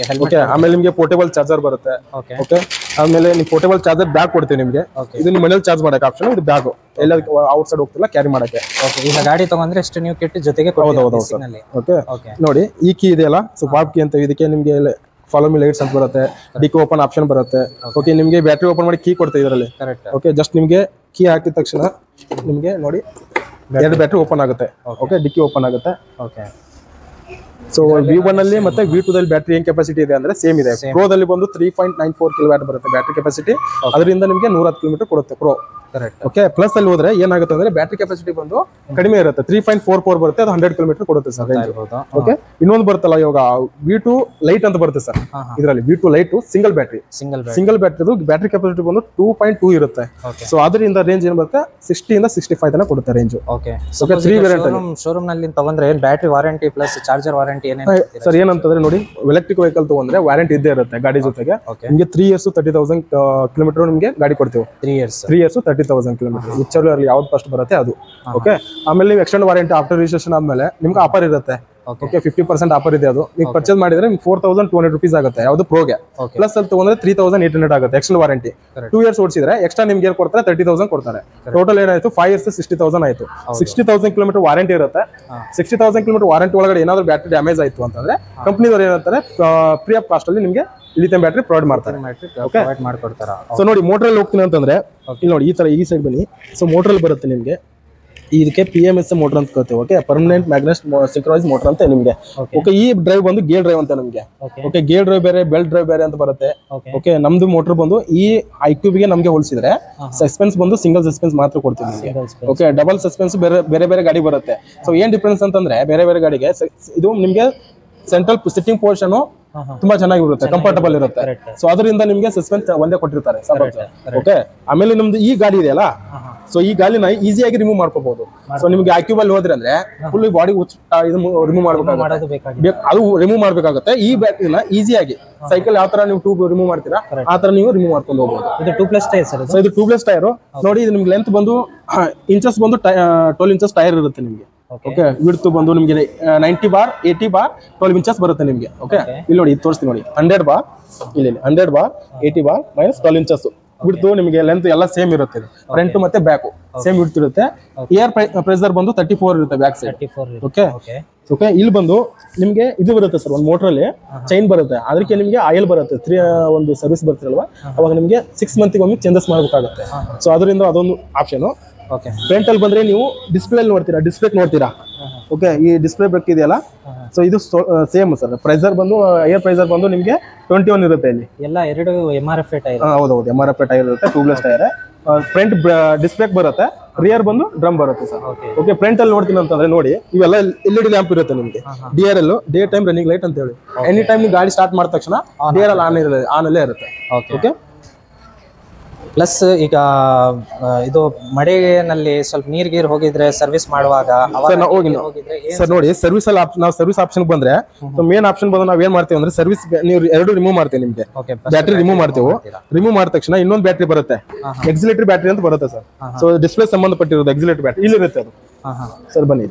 ಓಕೆ ಆಮೇಲೆ ನಿಮಗೆ ಪೋರ್ಟೇಬಲ್ ಚಾರ್ಜರ್ ಬರುತ್ತೆ. ಓಕೆ ಆಮೇಲೆ ನೀವು ಪೋರ್ಟೇಬಲ್ ಚಾರ್ಜರ್ ಬ್ಯಾಗ್ ಕೊಡ್ತೀವಿ ನಿಮಗೆ. ಇದು ನಿಮ್ಮ ಮನೇಲಿ ಚಾರ್ಜ್ ಮಾಡಕ್ಕೆ ಆಪ್ಷನ್. ಇದು ಬ್ಯಾಗ್ ಎಲ್ಲ ಔಟ್ ಸೈಡ್ ಹೋಗ್ತಿಲ್ಲ ಕ್ಯಾರಿ ಮಾಡಕ್ಕೆ. ಈಗ ಗಾಡಿ ತಗೊಂಡ್ರೆ ಎಷ್ಟು ನೀವು ಕಿಟ್ ಜೊತೆಗೆ ಹೌದು ಸರ್. ಓಕೆ ನೋಡಿ ಈ ಕೀ ಇದೆಯಲ್ಲ, ಸೊ ಬಾಬ್ ಕೀ ಅಂತ ಇದಕ್ಕೆ ನಿಮಗೆ ಫಾಲೋ ಮಿ ಲೈಟ್ಸ್ ಅಂತ ಬರುತ್ತೆ. ಡಿಕ್ಕಿ ಓಪನ್ ಆಪ್ಷನ್ ಬರುತ್ತೆ. ಓಕೆ ನಿಮಗೆ ಬ್ಯಾಟ್ರಿ ಓಪನ್ ಮಾಡಿ ಕೀ ಕೊಡ್ತೀವಿ ಇದರಲ್ಲಿ. ಓಕೆ ಜಸ್ಟ್ ನಿಮಗೆ ಕೀ ಹಾಕಿದ ತಕ್ಷಣ ನಿಮಗೆ ನೋಡಿ 2 ಬ್ಯಾಟ್ರಿ ಓಪನ್ ಆಗುತ್ತೆ. ಓಕೆ ಡಿಕ್ಕಿ ಓಪನ್ ಆಗುತ್ತೆ. ಓಕೆ ಸೊ V1 ಅಲ್ಲಿ ಮತ್ತೆ V2 ದಲ್ಲಿ ಬ್ಯಾಟ್ರಿ ಏನ್ ಕೆಪಾಸಿಟಿ ಇದೆ ಅಂದ್ರೆ ಸೇಮ್ ಇದೆ. ಪ್ರೋದಲ್ಲಿ ಬಂದು 3.94 ಕಿಲೋವ್ಯಾಟ್ ಬರುತ್ತೆ ಬ್ಯಾಟ್ರಿ ಕೆಪಾಸಿಟಿ. ಅದರಿಂದ ನಿಮಗೆ 110 ಕಿಲೋಮೀಟರ್ ಕೊಡುತ್ತೆ ಪ್ರೋ. ಓಕೆ ಪ್ಲಸ್ ಅಲ್ಲಿ ಹೋದ್ರೆ ಏನಾಗುತ್ತೆ ಅಂದ್ರೆ ಬ್ಯಾಟ್ರಿ ಕೆಪಾಸಿಟಿ ಬಂದು ಕಡಿಮೆ ಇರುತ್ತೆ. 3.44 ಬರುತ್ತೆ, ಅದು 100 ಕಿಲೋಮೀಟರ್ ಕೊಡುತ್ತೆ ಸರ್ ರೇಂಜ್. ಓಕೆ ಇನ್ನೊಂದು ಬರುತ್ತಲ್ಲ ಇವಾಗ V2 ಲೈಟ್ ಅಂತ ಬರುತ್ತೆ ಸರ್. ಇದರಲ್ಲಿ V2 ಲೈಟ್ ಸಿಂಗಲ್ ಬ್ಯಾಟ್ರಿ ಬ್ಯಾಟ್ರಿದು ಬ್ಯಾಟ್ರಿ ಕೆಪಾಸಿಟಿ ಬಂದು 2.2 ಇರುತ್ತೆ. ಸೊ ಅದರಿಂದ ರೇಂಜ್ ಏನ್ ಬರುತ್ತೆ 60 ಇಂದ 65 ತನಕ ಕೊಡುತ್ತೆ ರೇಂಜ್. ಓಕೆ 3 ವೇರಿಯಂಟ್ ಶೋರೂಮ್ ನಲ್ಲಿ ತಗೊಂಡ್ರೆ ಏನ್ battery warranty plus charger warranty ಏನೇನು ಸರ್ ಏನಂತಂದ್ರೆ ನೋಡಿ ಎಲೆಕ್ಟ್ರಿಕ್ ವೆಹಿಕಲ್ ತಗೊಂಡ್ರೆ ವಾರಂಟಿ ಇದ್ದೇ ಇರುತ್ತೆ ಗಾಡಿ ಜೊತೆಗೆ. ನಿಮಗೆ 3 ಇಯರ್ಸ್ 30,000 ಕಿಲೋಮೀಟರ್ ನಿಮಗೆ ಗಾಡಿ ಕೊಡ್ತೀವಿ. 3 ಇಯರ್ಸ್ 30,000 ಕಿಲೋಮೀಟರ್ ವಿಚ್ ಯಾವ್ದು ಫಸ್ಟ್ ಬರುತ್ತೆ ಅದು. ಓಕೆ ಆಮೇಲೆ ನೀವು ಎಕ್ಸ್ಟೆಂಡ್ ವಾರಂಟಿ ಆಫ್ಟರ್ ರಿಜಿಸ್ಟ್ರೇಷನ್ ಆದ್ಮೇಲೆ ನಿಮ್ಗೆ ಆಫರ್ ಇರುತ್ತೆ. ಓಕೆ 50% ಆಫರ್ ಇದೆ. ಅದು ನೀವು ಪರ್ಚೇಸ್ ಮಾಡಿದ್ರೆ 4,200 ರೂಪೀಸ್ ಆಗುತ್ತೆ ಯಾವ್ದು ಪ್ರೋಗೆ. ಪ್ಲಸ್ ಅಲ್ಲಿ ತಗೊಂಡ್ರೆ 3,800 ಆಗುತ್ತೆ ಎಕ್ಸ್ಟೆಂಡ್ ವಾರಂಟಿ. 2 ಇಯರ್ಸ್ ಓಡಿಸಿದ್ರೆ ಎಕ್ಸ್ಟ್ರಾ ನಿಮ್ಗೆ ಏನ್ ಕೊಡ್ತಾರೆ 30,000 ಕೊಡ್ತಾರೆ. ಟೋಟಲ್ ಏನಾಯ್ತು 5 ಇಯರ್ಸ್ 60,000 ಆಯ್ತು. 60,000 ಕಿಲೋಮೀಟರ್ ವಾರಂಟಿ ಇರುತ್ತೆ. 60,000 ಕಿಲೋಮೀಟರ್ ವಾರಂಟಿ ಒಳಗಡೆ ಏನಾದ್ರು ಬ್ಯಾಟ್ರಿ ಡ್ಯಾಮೇಜ್ ಆಯ್ತು ಅಂತಂದ್ರೆ ಕಂಪ್ನಿದವ್ರು ಏನಂತಾರೆ ಫ್ರೀ ಆಫ್ ಕಾಸ್ಟ್ ಅಲ್ಲಿ ನಿಮಗೆ ಲಿಥಿಯಂ ಬ್ಯಾಟ್ರಿ ಪ್ರೊವೈಡ್ ಮಾಡ್ತಾರೆ. ಸೊ ನೋಡಿ ಮೋಟರ್ ಅಲ್ಲಿ ಹೋಗ್ತೀನಿ ಅಂತಂದ್ರೆ ಇಲ್ಲಿ ನೋಡಿ ಈ ತರ ಈ ಸೈಡ್ ಬನ್ನಿ. ಸೊ ಮೋಟರ್ ಅಲ್ಲಿ ಬರುತ್ತೆ ನಿಮಗೆ ಇದಕ್ಕೆ PMS ಮೋಟರ್ ಅಂತ ಕರಿತೀವಿ. Okay permanent magnet synchronise motor ಅಂತ ನಿಮಗೆ. ಓಕೆ ಈ ಡ್ರೈವ್ ಬಂದು ಗೇರ್ ಡ್ರೈವ್ ಅಂತ ನಮಗೆ. ಓಕೆ ಗೇರ್ ಡ್ರೈವ್ ಬೇರೆ ಬೆಲ್ಟ್ ಡ್ರೈವ್ ಬೇರೆ ಅಂತ ಬರುತ್ತೆ. ಓಕೆ ನಮ್ದು ಮೋಟರ್ ಬಂದು ಈ iQube ಗೆ ನಮಗೆ ಹೋಲಿಸಿದ್ರೆ ಸಸ್ಪೆನ್ಸ್ ಬಂದು ಸಿಂಗಲ್ ಸಸ್ಪೆನ್ಸ್ ಮಾತ್ರ ಕೊಡ್ತೀವಿ ನಿಮಗೆ. ಓಕೆ ಡಬಲ್ ಸಸ್ಪೆನ್ಸ್ ಬೇರೆ ಬೇರೆ ಗಾಡಿ ಬರುತ್ತೆ. ಸೊ ಏನ್ ಡಿಫ್ರೆನ್ಸ್ ಅಂತಂದ್ರೆ ಬೇರೆ ಗಾಡಿಗೆ ಇದು ನಿಮಗೆ ಸೆಂಟ್ರಲ್ ಸಿಟ್ಟಿಂಗ್ ಪೋರ್ಷನ್ ತುಂಬಾ ಚೆನ್ನಾಗಿರುತ್ತೆ, ಕಂಫರ್ಟಬಲ್ ಇರುತ್ತೆ. ಸೊ ಅದರಿಂದ ನಿಮಗೆ ಸಸ್ಪೆನ್ಸ್ ಒಂದೇ ಕೊಟ್ಟಿರ್ತಾರೆ. ಓಕೆ ಆಮೇಲೆ ನಮ್ದು ಈ ಗಾಡಿ ಇದೆಯಲ್ಲ, ಸೊ ಈ ಗಾಲಿನ ಈಸಿಯಾಗಿ ರಿಮೂವ್ ಮಾಡ್ಕೋಬಹುದು. ಸೊ ನಿಮ್ಗೆ iQube ಅಲ್ಲಿ ಹೋದ್ರೆ ಅಂದ್ರೆ ಫುಲ್ ಬಾಡಿ ರಿಮೂವ್ ಮಾಡ್ಬೇಕಾಗುತ್ತೆ, ಅದು ರಿಮೂವ್ ಮಾಡ್ಬೇಕಾಗುತ್ತೆ. ಈ ಬ್ಯಾಟ್ರಿನ ಈಸಿಯಾಗಿ ಸೈಕಲ್ ಯಾವ ತರ ನೀವು ಟ್ಯೂಬ್ ರಿಮೂವ್ ಮಾಡ್ತೀರಾ ಆ ತರ ನೀವು ರಿಮೂವ್ ಮಾಡ್ಕೊಂಡು ಹೋಗಬಹುದು. ಇದು 2+ ಟೈರ್ ಸರ್. ಸೊ ಇದು 2+ ಟೈರ್ ನೋಡಿ. ಇದು ನಿಮ್ಗೆ ಲೆಂತ್ ಬಂದು ಇಂಚಸ್ ಬಂದು 12 ಇಂಚಸ್ ಟೈರ್ ಇರುತ್ತೆ ನಿಮಗೆ. ಓಕೆ ವಿಡ್ತ್ ಬಂದು ನಿಮಗೆ 90 ಬಾರ್ 80 ಬಾರ್ 12 ಇಂಚಸ್ ಬರುತ್ತೆ ನಿಮಗೆ. ಓಕೆ ಇಲ್ಲಿ ನೋಡಿ ಇದು ತೋರಿಸ್ತೀನಿ ನೋಡಿ 100 ಬಾರ್ ಇಲ್ಲಿ 100 bar 80 bar minus 12 inches width ನಿಮಗೆ ಲೆಂತ್ ಎಲ್ಲ ಸೇಮ್ ಇರುತ್ತೆ. ಫ್ರಂಟ್ ಮತ್ತೆ ಬ್ಯಾಕ್ ಸೇಮ್ ವಿಡ್ತ್ ಇರುತ್ತೆ. ಏರ್ ಪ್ರೆಷರ್ ಬಂದು 34 ಇರುತ್ತೆ ಬ್ಯಾಕ್ ಸೈಡ್. ಓಕೆ ಓಕೆ ಇಲ್ಲಿ ಬಂದು ನಿಮಗೆ ಇದು ಬರುತ್ತೆ ಸರ್ ಒಂದು ಮೋಟರ್ ಅಲ್ಲಿ ಚೈನ್ ಬರುತ್ತೆ. ಅದಕ್ಕೆ ನಿಮಗೆ ಆಯಿಲ್ ಬರುತ್ತೆ ಒಂದು ಸರ್ವಿಸ್ ಬರ್ತಿರಲ್ವಾ ಅವಾಗ ನಿಮಗೆ 6 ಮಂತ್ಗೆ ಒಮ್ಮೆ ಚೇಂಜಸ್ ಮಾಡಬೇಕಾಗುತ್ತೆ. ಸೊ ಅದರಿಂದ ಅದೊಂದು ಆಪ್ಷನ್. ಓಕೆ ಫ್ರಂಟ್ ಅಲ್ಲಿ ಬಂದ್ರೆ ನೀವು ಡಿಸ್ಪ್ಲೇ ನೋಡ್ತೀರಾ. ಓಕೆ ಈ ಡಿಸ್ಪ್ಲೇ ಬ್ರೇಕ್ ಇದೆಯಲ್ಲ, ಸೊ ಇದು ಸೇಮ್ ಸರ್. ಪ್ರೈಸರ್ ಬಂದು ಏರ್ ಪ್ರೈಸರ್ ಬಂದು ನಿಮಗೆ 21 ಇರುತ್ತೆ. ಇಲ್ಲಿ ಎಲ್ಲ ಎರಡು MRF ಟೈರ್. ಹೌದೌದು MRF ಟೈರ್ ಇರುತ್ತೆ, 2+ ಟೈರ್. ಫ್ರಂಟ್ ಡಿಸ್ಪ್ಲೇ ಬರುತ್ತೆ, ರಿಯರ್ ಬಂದು ಡ್ರಮ್ ಬರುತ್ತೆ ಸರ್. ಓಕೆ ಫ್ರಂಟ್ ಅಲ್ಲಿ ನೋಡ್ತೀನಿ ಅಂತಂದ್ರೆ ನೋಡಿ ಇವೆಲ್ಲ LED ಲ್ಯಾಂಪ್ ಇರುತ್ತೆ ನಿಮಗೆ. DRL day time running light ಅಂತ ಹೇಳಿ ಎನಿ ಟೈಮ್ ನೀವು ಗಾಡಿ ಸ್ಟಾರ್ಟ್ ಮಾಡಿದ ತಕ್ಷಣ DRL ಆನ್ ಅಲ್ಲೇ ಇರುತ್ತೆ. ಓಕೆ ಪ್ಲಸ್ ಈಗ ಇದು ಮಳೆನಲ್ಲಿ ಸ್ವಲ್ಪ ನೀರ್ ಹೋಗಿದ್ರೆ ಸರ್ವಿಸ್ ಮಾಡುವಾಗ ಸರ್ ನೋಡಿ ಸರ್ವಿಸ್ ಅಲ್ಲಿ ನಾವು ಸರ್ವಿಸ್ ಆಪ್ಷನ್ ಬಂದ್ರೆ ಮೇನ್ ಆಪ್ಷನ್ ಬಂದ್ರೆ ನಾವ್ ಏನ್ ಮಾಡ್ತೀವಿ ಅಂದ್ರೆ ಸರ್ವಿಸ್ ನೀವು ಎರಡು ರಿಮೂವ್ ಮಾಡ್ತೀವಿ. ನಿಮ್ಗೆ ಬ್ಯಾಟ್ರಿ ರಿಮೂವ್ ಮಾಡ್ತೀವಿ. ರಿಮೂವ್ ಮಾಡಿದ ತಕ್ಷಣ ಇನ್ನೊಂದು ಬ್ಯಾಟ್ರಿ ಬರುತ್ತೆ, ಎಕ್ಸಿಲೇಟರಿ ಬ್ಯಾಟ್ರಿ ಅಂತ ಬರುತ್ತೆ ಸರ್. ಸೊ ಡಿಸ್ಪ್ಲೇ ಸಂಬಂಧಪಟ್ಟಿರೋದು ಎಕ್ಸಿಲೇಟರಿ ಬ್ಯಾಟ್ರಿ ಇಲ್ಲಿ ಇರುತ್ತೆ ಅದು ಸರ್. ಬನ್ನಿ,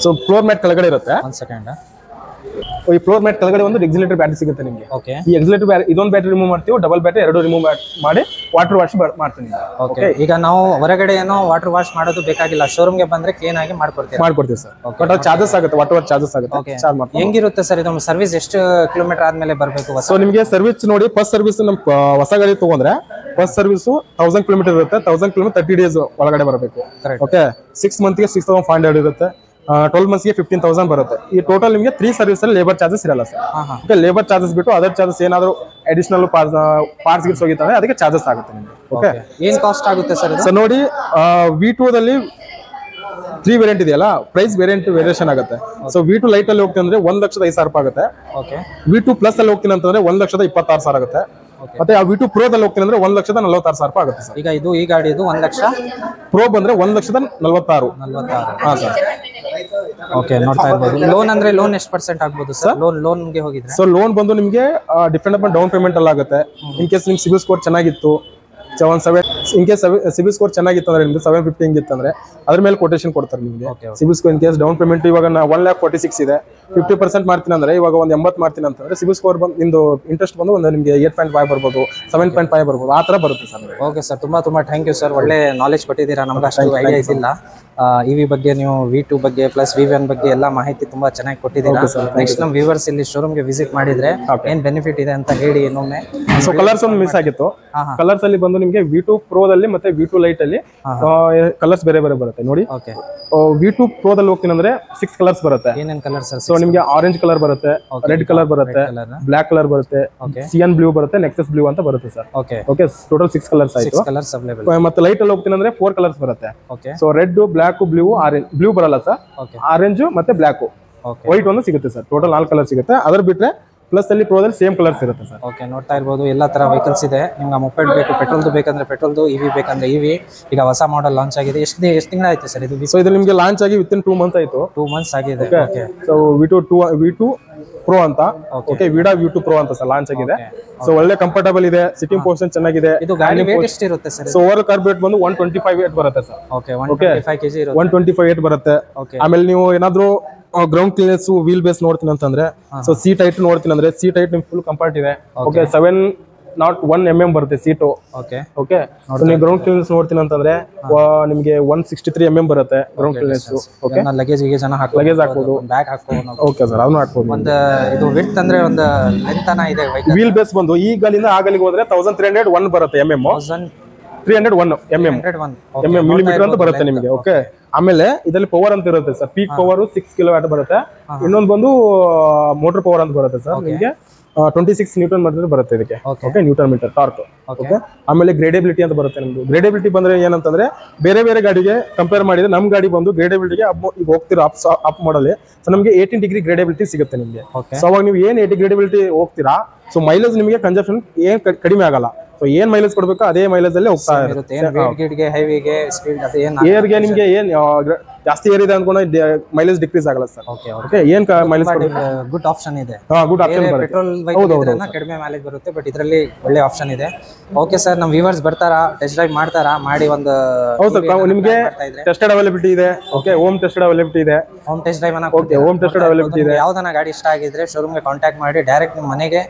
ಸೊ ಫ್ಲೋರ್ ಮ್ಯಾಟ್ ಕೆಳಗಡೆ ಇರುತ್ತೆ. ಈ ಫ್ಲೋರ್ ಮ್ಯಾಟ್ ಕೆಳಗಡೆ ಒಂದು ಎಕ್ಸಿಲೇಟರ್ ಬ್ಯಾಟ್ರಿ ಸಿಗುತ್ತೆ ನಿಮಗೆ. ಈ ಎಕ್ಸಿಲೇಟರ್ ಇದೊಂದು ಬ್ಯಾಟ್ರಿ ರಿಮೂವ್ ಮಾಡ್ತೀವಿ, ಡಬಲ್ ಬ್ಯಾಟ್ರಿ ಎರಡು ರಿಮೂವ್ ಮಾಡಿ ವಾಟರ್ ವಾಶ್ ಮಾಡ್ತೀನಿ. ಈಗ ನಾವು ಹೊರಗಡೆ ಏನೋ ವಾಟರ್ ವಾಶ್ ಮಾಡೋದು ಬೇಕಾಗಿಲ್ಲ, ಶೋರೂಮ್ ಗೆ ಬಂದ್ರೆ ಕ್ಲೀನ್ ಆಗಿ ಮಾಡ್ಕೊಡ್ತೀವಿ ಸರ್. ಬಟ್ ಅದು ಚಾರ್ಜಸ್ ಆಗುತ್ತೆ, ವಾಟರ್ ವಾಶ್ ಚಾರ್ಜಸ್ ಆಗುತ್ತೆ. ಹೆಂಗಿರುತ್ತೆ ಸರ್ ಇದು ಸರ್ವಿಸ್? ಎಷ್ಟು ಕಿಲೋಮೀಟರ್ ಆದ್ಮೇಲೆ ಬರಬೇಕು? ಸೊ ನಿಮಗೆ ಸರ್ವಿಸ್ ನೋಡಿ, ಫಸ್ಟ್ ಸರ್ವಿಸ್ ನಮ್ ಹೊಸ ಗಾಡಿ ತಗೊಂಡ್ರೆ ಫಸ್ಟ್ ಸರ್ವಿಸ್ 1000 ಕಿಲೋಮೀಟರ್ ಇರುತ್ತೆ. 1000 ಕಿಲೋಮೀಟರ್ 30 ಡೇಸ್ ಒಳಗಡೆ ಬರಬೇಕು. ಓಕೆ 6 ಮಂತ್ಗೆ 6500 ಇರುತ್ತೆ. 12 ಮಂತ್ಸ್ಗೆ 15,000 ಬರುತ್ತೆ. ಈ ಟೋಟಲ್ ನಿಮಗೆ 3 ಸರ್ವಿಸ್ ಅಲ್ಲಿ ಲೇಬರ್ ಚಾರ್ಜಸ್ ಇರಲ್ಲ ಸರ್. ಓಕೆ ಲೇಬರ್ ಚಾರ್ಜಸ್ ಬಿಟ್ಟು ಅದರ್ ಚಾರ್ಜಸ್ ಏನಾದ್ರು ಅಡಿಷನಲ್ ಪಾರ್ಟ್ಸ್ ಗಿಟ್ಸ್ ಹೋಗಿತ್ತಂದ್ರೆ ಅದಕ್ಕೆ ಚಾರ್ಜಸ್ ಆಗುತ್ತೆ ನಿಮಗೆ. ಓಕೆ ಏನ್ ಕಾಸ್ಟ್ ಆಗುತ್ತೆ ಸರ್? ಸೊ ನೋಡಿ V2 ದಲ್ಲಿ 3 ವೇರಿಯಂಟ್ ಇದೆಯಲ್ಲ, ಪ್ರೈಸ್ ವೇರಿಯೇಷನ್ ಆಗುತ್ತೆ. ಸೊ V2 ಲೈಟ್ ಅಲ್ಲಿ ಹೋಗ್ತೀನಿ ಅಂದ್ರೆ 1,05,000 ರೂಪಾಯಿ ಆಗುತ್ತೆ. V2 ಪ್ಲಸ್ ಅಲ್ಲಿ ಹೋಗ್ತೀನಿ ಅಂತಂದ್ರೆ 1,26,000 ಆಗುತ್ತೆ. ಮತ್ತೆ ಆ V2 Pro ದಲ್ಲಿ ಹೋಗ್ತೀನಿ ಅಂದ್ರೆ 1,46,000 ರೂಪಾಯಿ ಆಗುತ್ತೆ ಸರ್. ಈಗ ಇದು ಈ ಗಾಡಿ 1 ಲಕ್ಷ, ಪ್ರೋ ಬಂದ್ರೆ 1,46,000. ಹಾ ಸರ್. ಓಕೆ ನೋಡ್ತಾ ಇರ್ಬೋದು. ಲೋನ್ ಅಂದ್ರೆ ಲೋನ್ ಎಷ್ಟು ಪರ್ಸೆಂಟ್ ಆಗ್ಬೋದು ಸರ್? ಲೋನ್ ಗೆ ಹೋಗಿದ್ರೆ ಸೊ ಲೋನ್ ಬಂದು ನಿಮಗೆ ಡಿಪೆಂಡ್ ಅಪಾನ್ ಡೌನ್ ಪೇಮೆಂಟ್ ಅಲ್ಲಿ ಆಗುತ್ತೆ. ಇನ್ ಕೇಸ್ ನಿಮ್ ಸಿಬಿಲ್ ಸ್ಕೋರ್ ಚೆನ್ನಾಗಿತ್ತು, 7 ಇನ್ ಕೇಸ್ ಸಿಬಿಲ್ ಸ್ಕೋರ್ ಚೆನ್ನಾಗಿತ್ತು ಅಂದ್ರೆ ನಿಮ್ಗೆ 750 ಹಿಂಗಿತ್ತು ಅಂದ್ರೆ ಅದ್ರ ಮೇಲೆ ಕೊಟೇಶನ್ ಕೊಡ್ತಾರೆ ನಿಮಗೆ. CIBIL score in case down payment ಇವಾಗ 1,46,000 ಇದೆ, 50% ಮಾಡ್ತೀನಿ ಅಂದ್ರೆ ಇವಾಗ ಒಂದು 80 ಮಾಡ್ತೀನಿ ಅಂತಂದ್ರೆ ಸಿಬಿಲ್ ಸ್ಕೋರ್ ಬಂದು ನಿಮ್ದು ಇಂಟ್ರೆಸ್ಟ್ ಬಂದು ಒಂದು ನಿಮಗೆ 8.5 ಬರ್ಬೋದು, 7.5 ಬರ್ಬೋದು, ಆ ತರ ಬರುತ್ತೆ ಸರ್. ಓಕೆ ಸರ್, ತುಂಬಾ ಥ್ಯಾಂಕ್ ಯು ಸರ್. ಒಳ್ಳೆ ನಾಲೆಜ್ ಕೊಟ್ಟಿದ್ದೀರಾ, ನಮ್ಗೆ ಅಷ್ಟು ಐಡಿಯಾ ಇದ್ದಿಲ್ಲ. EV ಬಗ್ಗೆ ನೀವು V2 ಬಗ್ಗೆ ಪ್ಲಸ್ V1 ಬಗ್ಗೆ ಎಲ್ಲ ಮಾಹಿತಿ ತುಂಬಾ ಚೆನ್ನಾಗಿ ಕೊಟ್ಟಿದ್ದೀರಾ. ನೆಕ್ಸ್ಟ್ ನಮ್ಮ ವ್ಯೂವರ್ಸ್ ಇಲ್ಲಿ ಶೋರೂಮ್ಗೆ ವಿಸಿಟ್ ಮಾಡಿದ್ರೆ ಏನ್ ಬೆನಿಫಿಟ್ ಇದೆ ಅಂತ ಹೇಳಿ ಇನ್ನೊಮ್ಮೆ. ಸೊ ಕಲರ್ಸ್ ಒಂದು ಮಿಸ್ ಆಗಿತ್ತು. ಕಲರ್ಸ್ ಅಲ್ಲಿ ಬಂದು ನಿಮಗೆ V2 Pro ದಲ್ಲಿ ಮತ್ತೆ V2 ಲೈಟ್ ಅಲ್ಲಿ ಕಲರ್ಸ್ ಬೇರೆ ಬರುತ್ತೆ ನೋಡಿ. V2 Pro ದಲ್ಲಿ ಹೋಗ್ತೀನಿ ಅಂದ್ರೆ 6 ಕಲರ್ಸ್ ಬರುತ್ತೆ. ಏನೇನ್ ಕಲರ್ ಸರ್? ಸೊ ನಿಮಗೆ ಆರೆಂಜ್ ಕಲರ್ ಬರುತ್ತೆ, ರೆಡ್ ಕಲರ್ ಬರುತ್ತೆ, ಬ್ಲಾಕ್ ಕಲರ್ ಬರುತ್ತೆ, ಸಿಯನ್ ಬ್ಲೂ ಬರುತ್ತೆ, ನೆಕ್ಸಸ್ ಬ್ಲೂ ಅಂತ ಬರುತ್ತೆ ಸರ್. ಓಕೆ ಟೋಟಲ್ 6 ಕಲರ್ಸ್ ಆಯ್ತು. ಮತ್ತೆ ಲೈಟ್ ಅಲ್ಲಿ ಹೋಗ್ತೀನಿ ಅಂದ್ರೆ 4 ಕಲರ್ಸ್ ಬರುತ್ತೆ. So red, black, blue, orange. Blue ಬರಲ್ಲ ಸರ್, ಆರೆಂಜ್ ಮತ್ತೆ ಬ್ಲಾಕ್, ವೈಟ್ ಒಂದು ಸಿಗುತ್ತೆ ಸರ್. ಟೋಟಲ್ 4 ಕಲರ್ ಸಿಗುತ್ತೆ. ಅದರ ಬಿಟ್ರೆ ಪ್ಲಸ್ ಅಲ್ಲಿ ಪ್ರೋದಲ್ಲಿ ಸೇಮ್ ಕಲರ್ಸ್ ಇರುತ್ತೆ ಸರ್. ಓಕೆ ನೋಡ್ತಾ ಇರ್ಬೋದು, ಎಲ್ಲ ತರ ವೆಹಿಕಲ್ಸ್ ಇದೆ. ನಿಮ್ಗೆ ಮೊಪೆಡ್ ಬೇಕು, ಪೆಟ್ರೋಲ್ದು ಬೇಕಂದ್ರೆ ಪೆಟ್ರೋಲ್ದು, EV ಬೇಕಂದ್ರೆ EV. ಈಗ ಹೊಸ ಮಾಡೆಲ್ ಲಾಂಚ್ ಆಗಿದೆ. ಎಷ್ಟು ತಿಂಗಳು ಆಯ್ತು ಸರ್ ಇದು? ಸೊ ಇದು ನಿಮಗೆ ಲಾಂಚ್ ಆಗಿ ವಿತಿನ್ 2 ಮಂತ್ಸ್ ಆಯ್ತು. 2 ಮಂತ್ಸ್ ಆಗಿದೆ. ಓಕೆ ಸೊ V2 Pro ಅಂತ. ಓಕೆ V2 Pro ಅಂತ ಸರ್ ಲಾಂಚ್ ಆಗಿದೆ. ಸೊ ಒಳ್ಳೆ ಕಂಫರ್ಟಬಲ್ ಇದೆ, ಸಿಟ್ಟಿಂಗ್ ಪೊಸಿಷನ್ ಚೆನ್ನಾಗಿದೆ. ಇದು ಗಾಡಿ ವೇಟ್ ಎಷ್ಟು ಇರುತ್ತೆ sir? So over car weight ಬಂದು 125 weight ಬರುತ್ತೆ ಸರ್. ಓಕೆ 125 kg ಇರುತ್ತೆ. 125 weight ಬರುತ್ತೆ. ಆಮೇಲೆ ನೀವು ಏನಾದ್ರೂ ಗ್ರೌಂಡ್ ಕ್ಲಿಯರೆನ್ಸ್, ವೀಲ್ ಬೇಸ್ ನೋಡ್ತೀನಿ ಅಂತಂದ್ರೆ, ಸೊ ಸೀಟ್ ಹೈಟ್ ನೋಡ್ತೀನಿ ಅಂದ್ರೆ ಸೀಟ್ ಹೈಟ್ ನಿಮ್ಗೆ ಫುಲ್ ಕಂಫರ್ಟ್ ಇದೆ. ಓಕೆ 701 mm ಬರುತ್ತೆ ಸೀಟು. ಓಕೆ ನೀವು ಗ್ರೌಂಡ್ ಕ್ಲಿಯರೆನ್ಸ್ ನೋಡ್ತೀನಿ ಅಂತಂದ್ರೆ ನಿಮಗೆ 163 mm ಬರುತ್ತೆ ground clearance. Okay luggage luggage ಹಾಕ್ಬೋದು, ಬ್ಯಾಗ್ ಹಾಕ್ಬೋದು. ಓಕೆ ಸರ್ ಅದನ್ನು ಹಾಕ್ಬೋದು. ಒಂದು ಇದು ವಿಡ್ತ್ ಅಂದ್ರೆ ಒಂದು ಲೆಂತ್ ಅನ್ನ ಇದೆ. ವೀಲ್ ಬೇಸ್ ಬಂದು ಈ ಗಲಿಂದ ಆ ಗಲಿಗೆ ಹೋದ್ರೆ 1301 ಬರುತ್ತೆ mm. 1301 mm ಮಿಲಿಮೀಟರ್ ಅಂತ ಬರುತ್ತೆ ನಿಮಗೆ. ಓಕೆ ಆಮೇಲೆ ಇದರಲ್ಲಿ ಪವರ್ ಅಂತ ಇರುತ್ತೆ ಸರ್. ಪೀಕ್ ಪವರ್ 6 ಕಿಲೋವ್ಯಾಟ್ ಬರುತ್ತೆ. ಇನ್ನೊಂದು ಬಂದು ಮೋಟರ್ ಪವರ್ ಅಂತ ಬರುತ್ತೆ ಸರ್. ನಿಮಗೆ 26 ನ್ಯೂಟನ್ ಮೀಟರ್ ಬರುತ್ತೆ ಇದಕ್ಕೆ. Okay newton metre torque. Okay ಆಮೇಲೆ ಗ್ರೇಡೇಬಿಲಿಟಿ ಅಂತ ಬರುತ್ತೆ ನಿಮ್ದು. ಗ್ರೇಡೇಬಿಲಿಟಿ ಬಂದ್ರೆ ಏನಂತಂದ್ರೆ ಬೇರೆ ಗಾಡಿಗೆ ಕಂಪೇರ್ ಮಾಡಿದ್ರೆ ನಮ್ ಗಾಡಿ ಬಂದು ಗ್ರೇಡೇಬಿಲಿಟಿಗೆ ಈಗ ಹೋಗ್ತಿರೋ ಅಪ್ ಮಾಡಲ್. ಸೊ ನಮಗೆ 18 ಡಿಗ್ರಿ ಗ್ರೇಡೇಬಿಲಿಟಿ ಸಿಗುತ್ತೆ ನಿಮಗೆ. ಸೊ ಅವಾಗ ನೀವು ಏನ್ 80 ಗ್ರೇಡೇಬಿಲಿಟಿ ಹೋಗ್ತೀರಾ, ಸೊ ಮೈಲೇಜ್ ನಿಮಗೆ ಕನ್ಸಂಪ್ಷನ್ ಏನ್ ಕಡಿಮೆ ಆಗಲ್ಲ. ಸೊ ಏನ್ ಮೈಲೇಜ್ ಕೊಡ್ಬೇಕು ಅದೇ ಮೈಲೇಜ್ ಅಲ್ಲೇ ಹೋಗ್ತಾ ಇರುತ್ತೆ. ಏರ್ಗೆ ನಿಮ್ಗೆ ಏನ್ ಜಾಸ್ತಿ ಏರ್ ಇದೆ ಅನ್ಕೊಂಡು ಮೈಲೇಜ್ ಡಿಕ್ರೀಸ್ ಆಗಲ್ಲ ಸರ್. ಓಕೆ ಏನ್ ಮೈಲೇಜ್ ಗುಡ್ ಆಪ್ಷನ್ ಇದೆ. ಗುಡ್ ಆಪ್ಷನ್ ಪೆಟ್ರೋಲ್ ವೆಹಿಕಲ್ ಕಡಿಮೆ ಮೈಲೇಜ್ ಬರುತ್ತೆ, ಬಟ್ ಇದರಲ್ಲಿ ಒಳ್ಳೆ ಆಪ್ಷನ್ ಇದೆ. ಓಕೆ ಸರ್, ನಮ್ಮ ವ್ಯೂವರ್ಸ್ ಬರ್ತಾರಾ, ಟೆಸ್ಟ್ ಡ್ರೈವ್ ಮಾಡ್ತಾರಾ? ಮಾಡಿ ಒಂದು ಹೌದು ಸರ್, ನಿಮಗೆ ಟೆಸ್ಟೆಡ್ ಅವೈಲಬಿಲಿಟಿ ಇದೆ. ಓಕೆ ಹೋಮ್ ಟೆಸ್ಟೆಡ್ ಅವೈಲಬಿಲಿಟಿ ಇದೆ. ಹೋಮ್ ಟೆಸ್ಟ್ ಡ್ರೈವ್ ಅನ್ನ ಓಕೆ ಹೋಮ್ ಟೆಸ್ಟೆಡ್ ಅವೈಲಬಿಲಿಟಿ ಇದೆ. ಯಾವ್ದನ್ನ ಗಾಡಿ ಇಷ್ಟ ಆಗಿದ್ರೆ ಶೋರೂಮ್ಗೆ ಕಾಂಟ್ಯಾಕ್ಟ್ ಮಾಡಿ ಡೈರೆಕ್ಟ್ ನಿಮ್ಮ ಮನೆಗೆ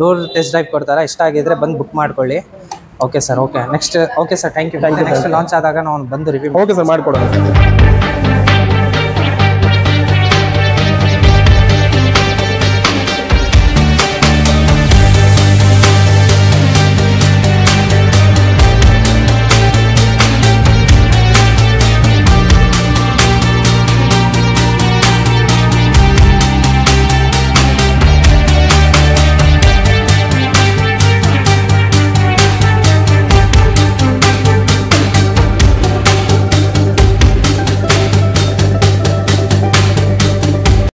ಡೋರ್ ಟೆಸ್ಟ್ ಡ್ರೈವ್ ಕೊಡ್ತಾರಾ. ಇಷ್ಟ ಆಗಿದ್ರೆ ಬಂದು ಬುಕ್ ಮಾಡ್ಕೊಳ್ಳಿ. Okay sir. Okay next. Okay sir, thank you. Next launch ಆದಾಗ ನಾವು ಬಂದು ರಿವ್ಯೂ. ಓಕೆ ಸರ್, ಮಾಡಿಕೊಡೋಣ.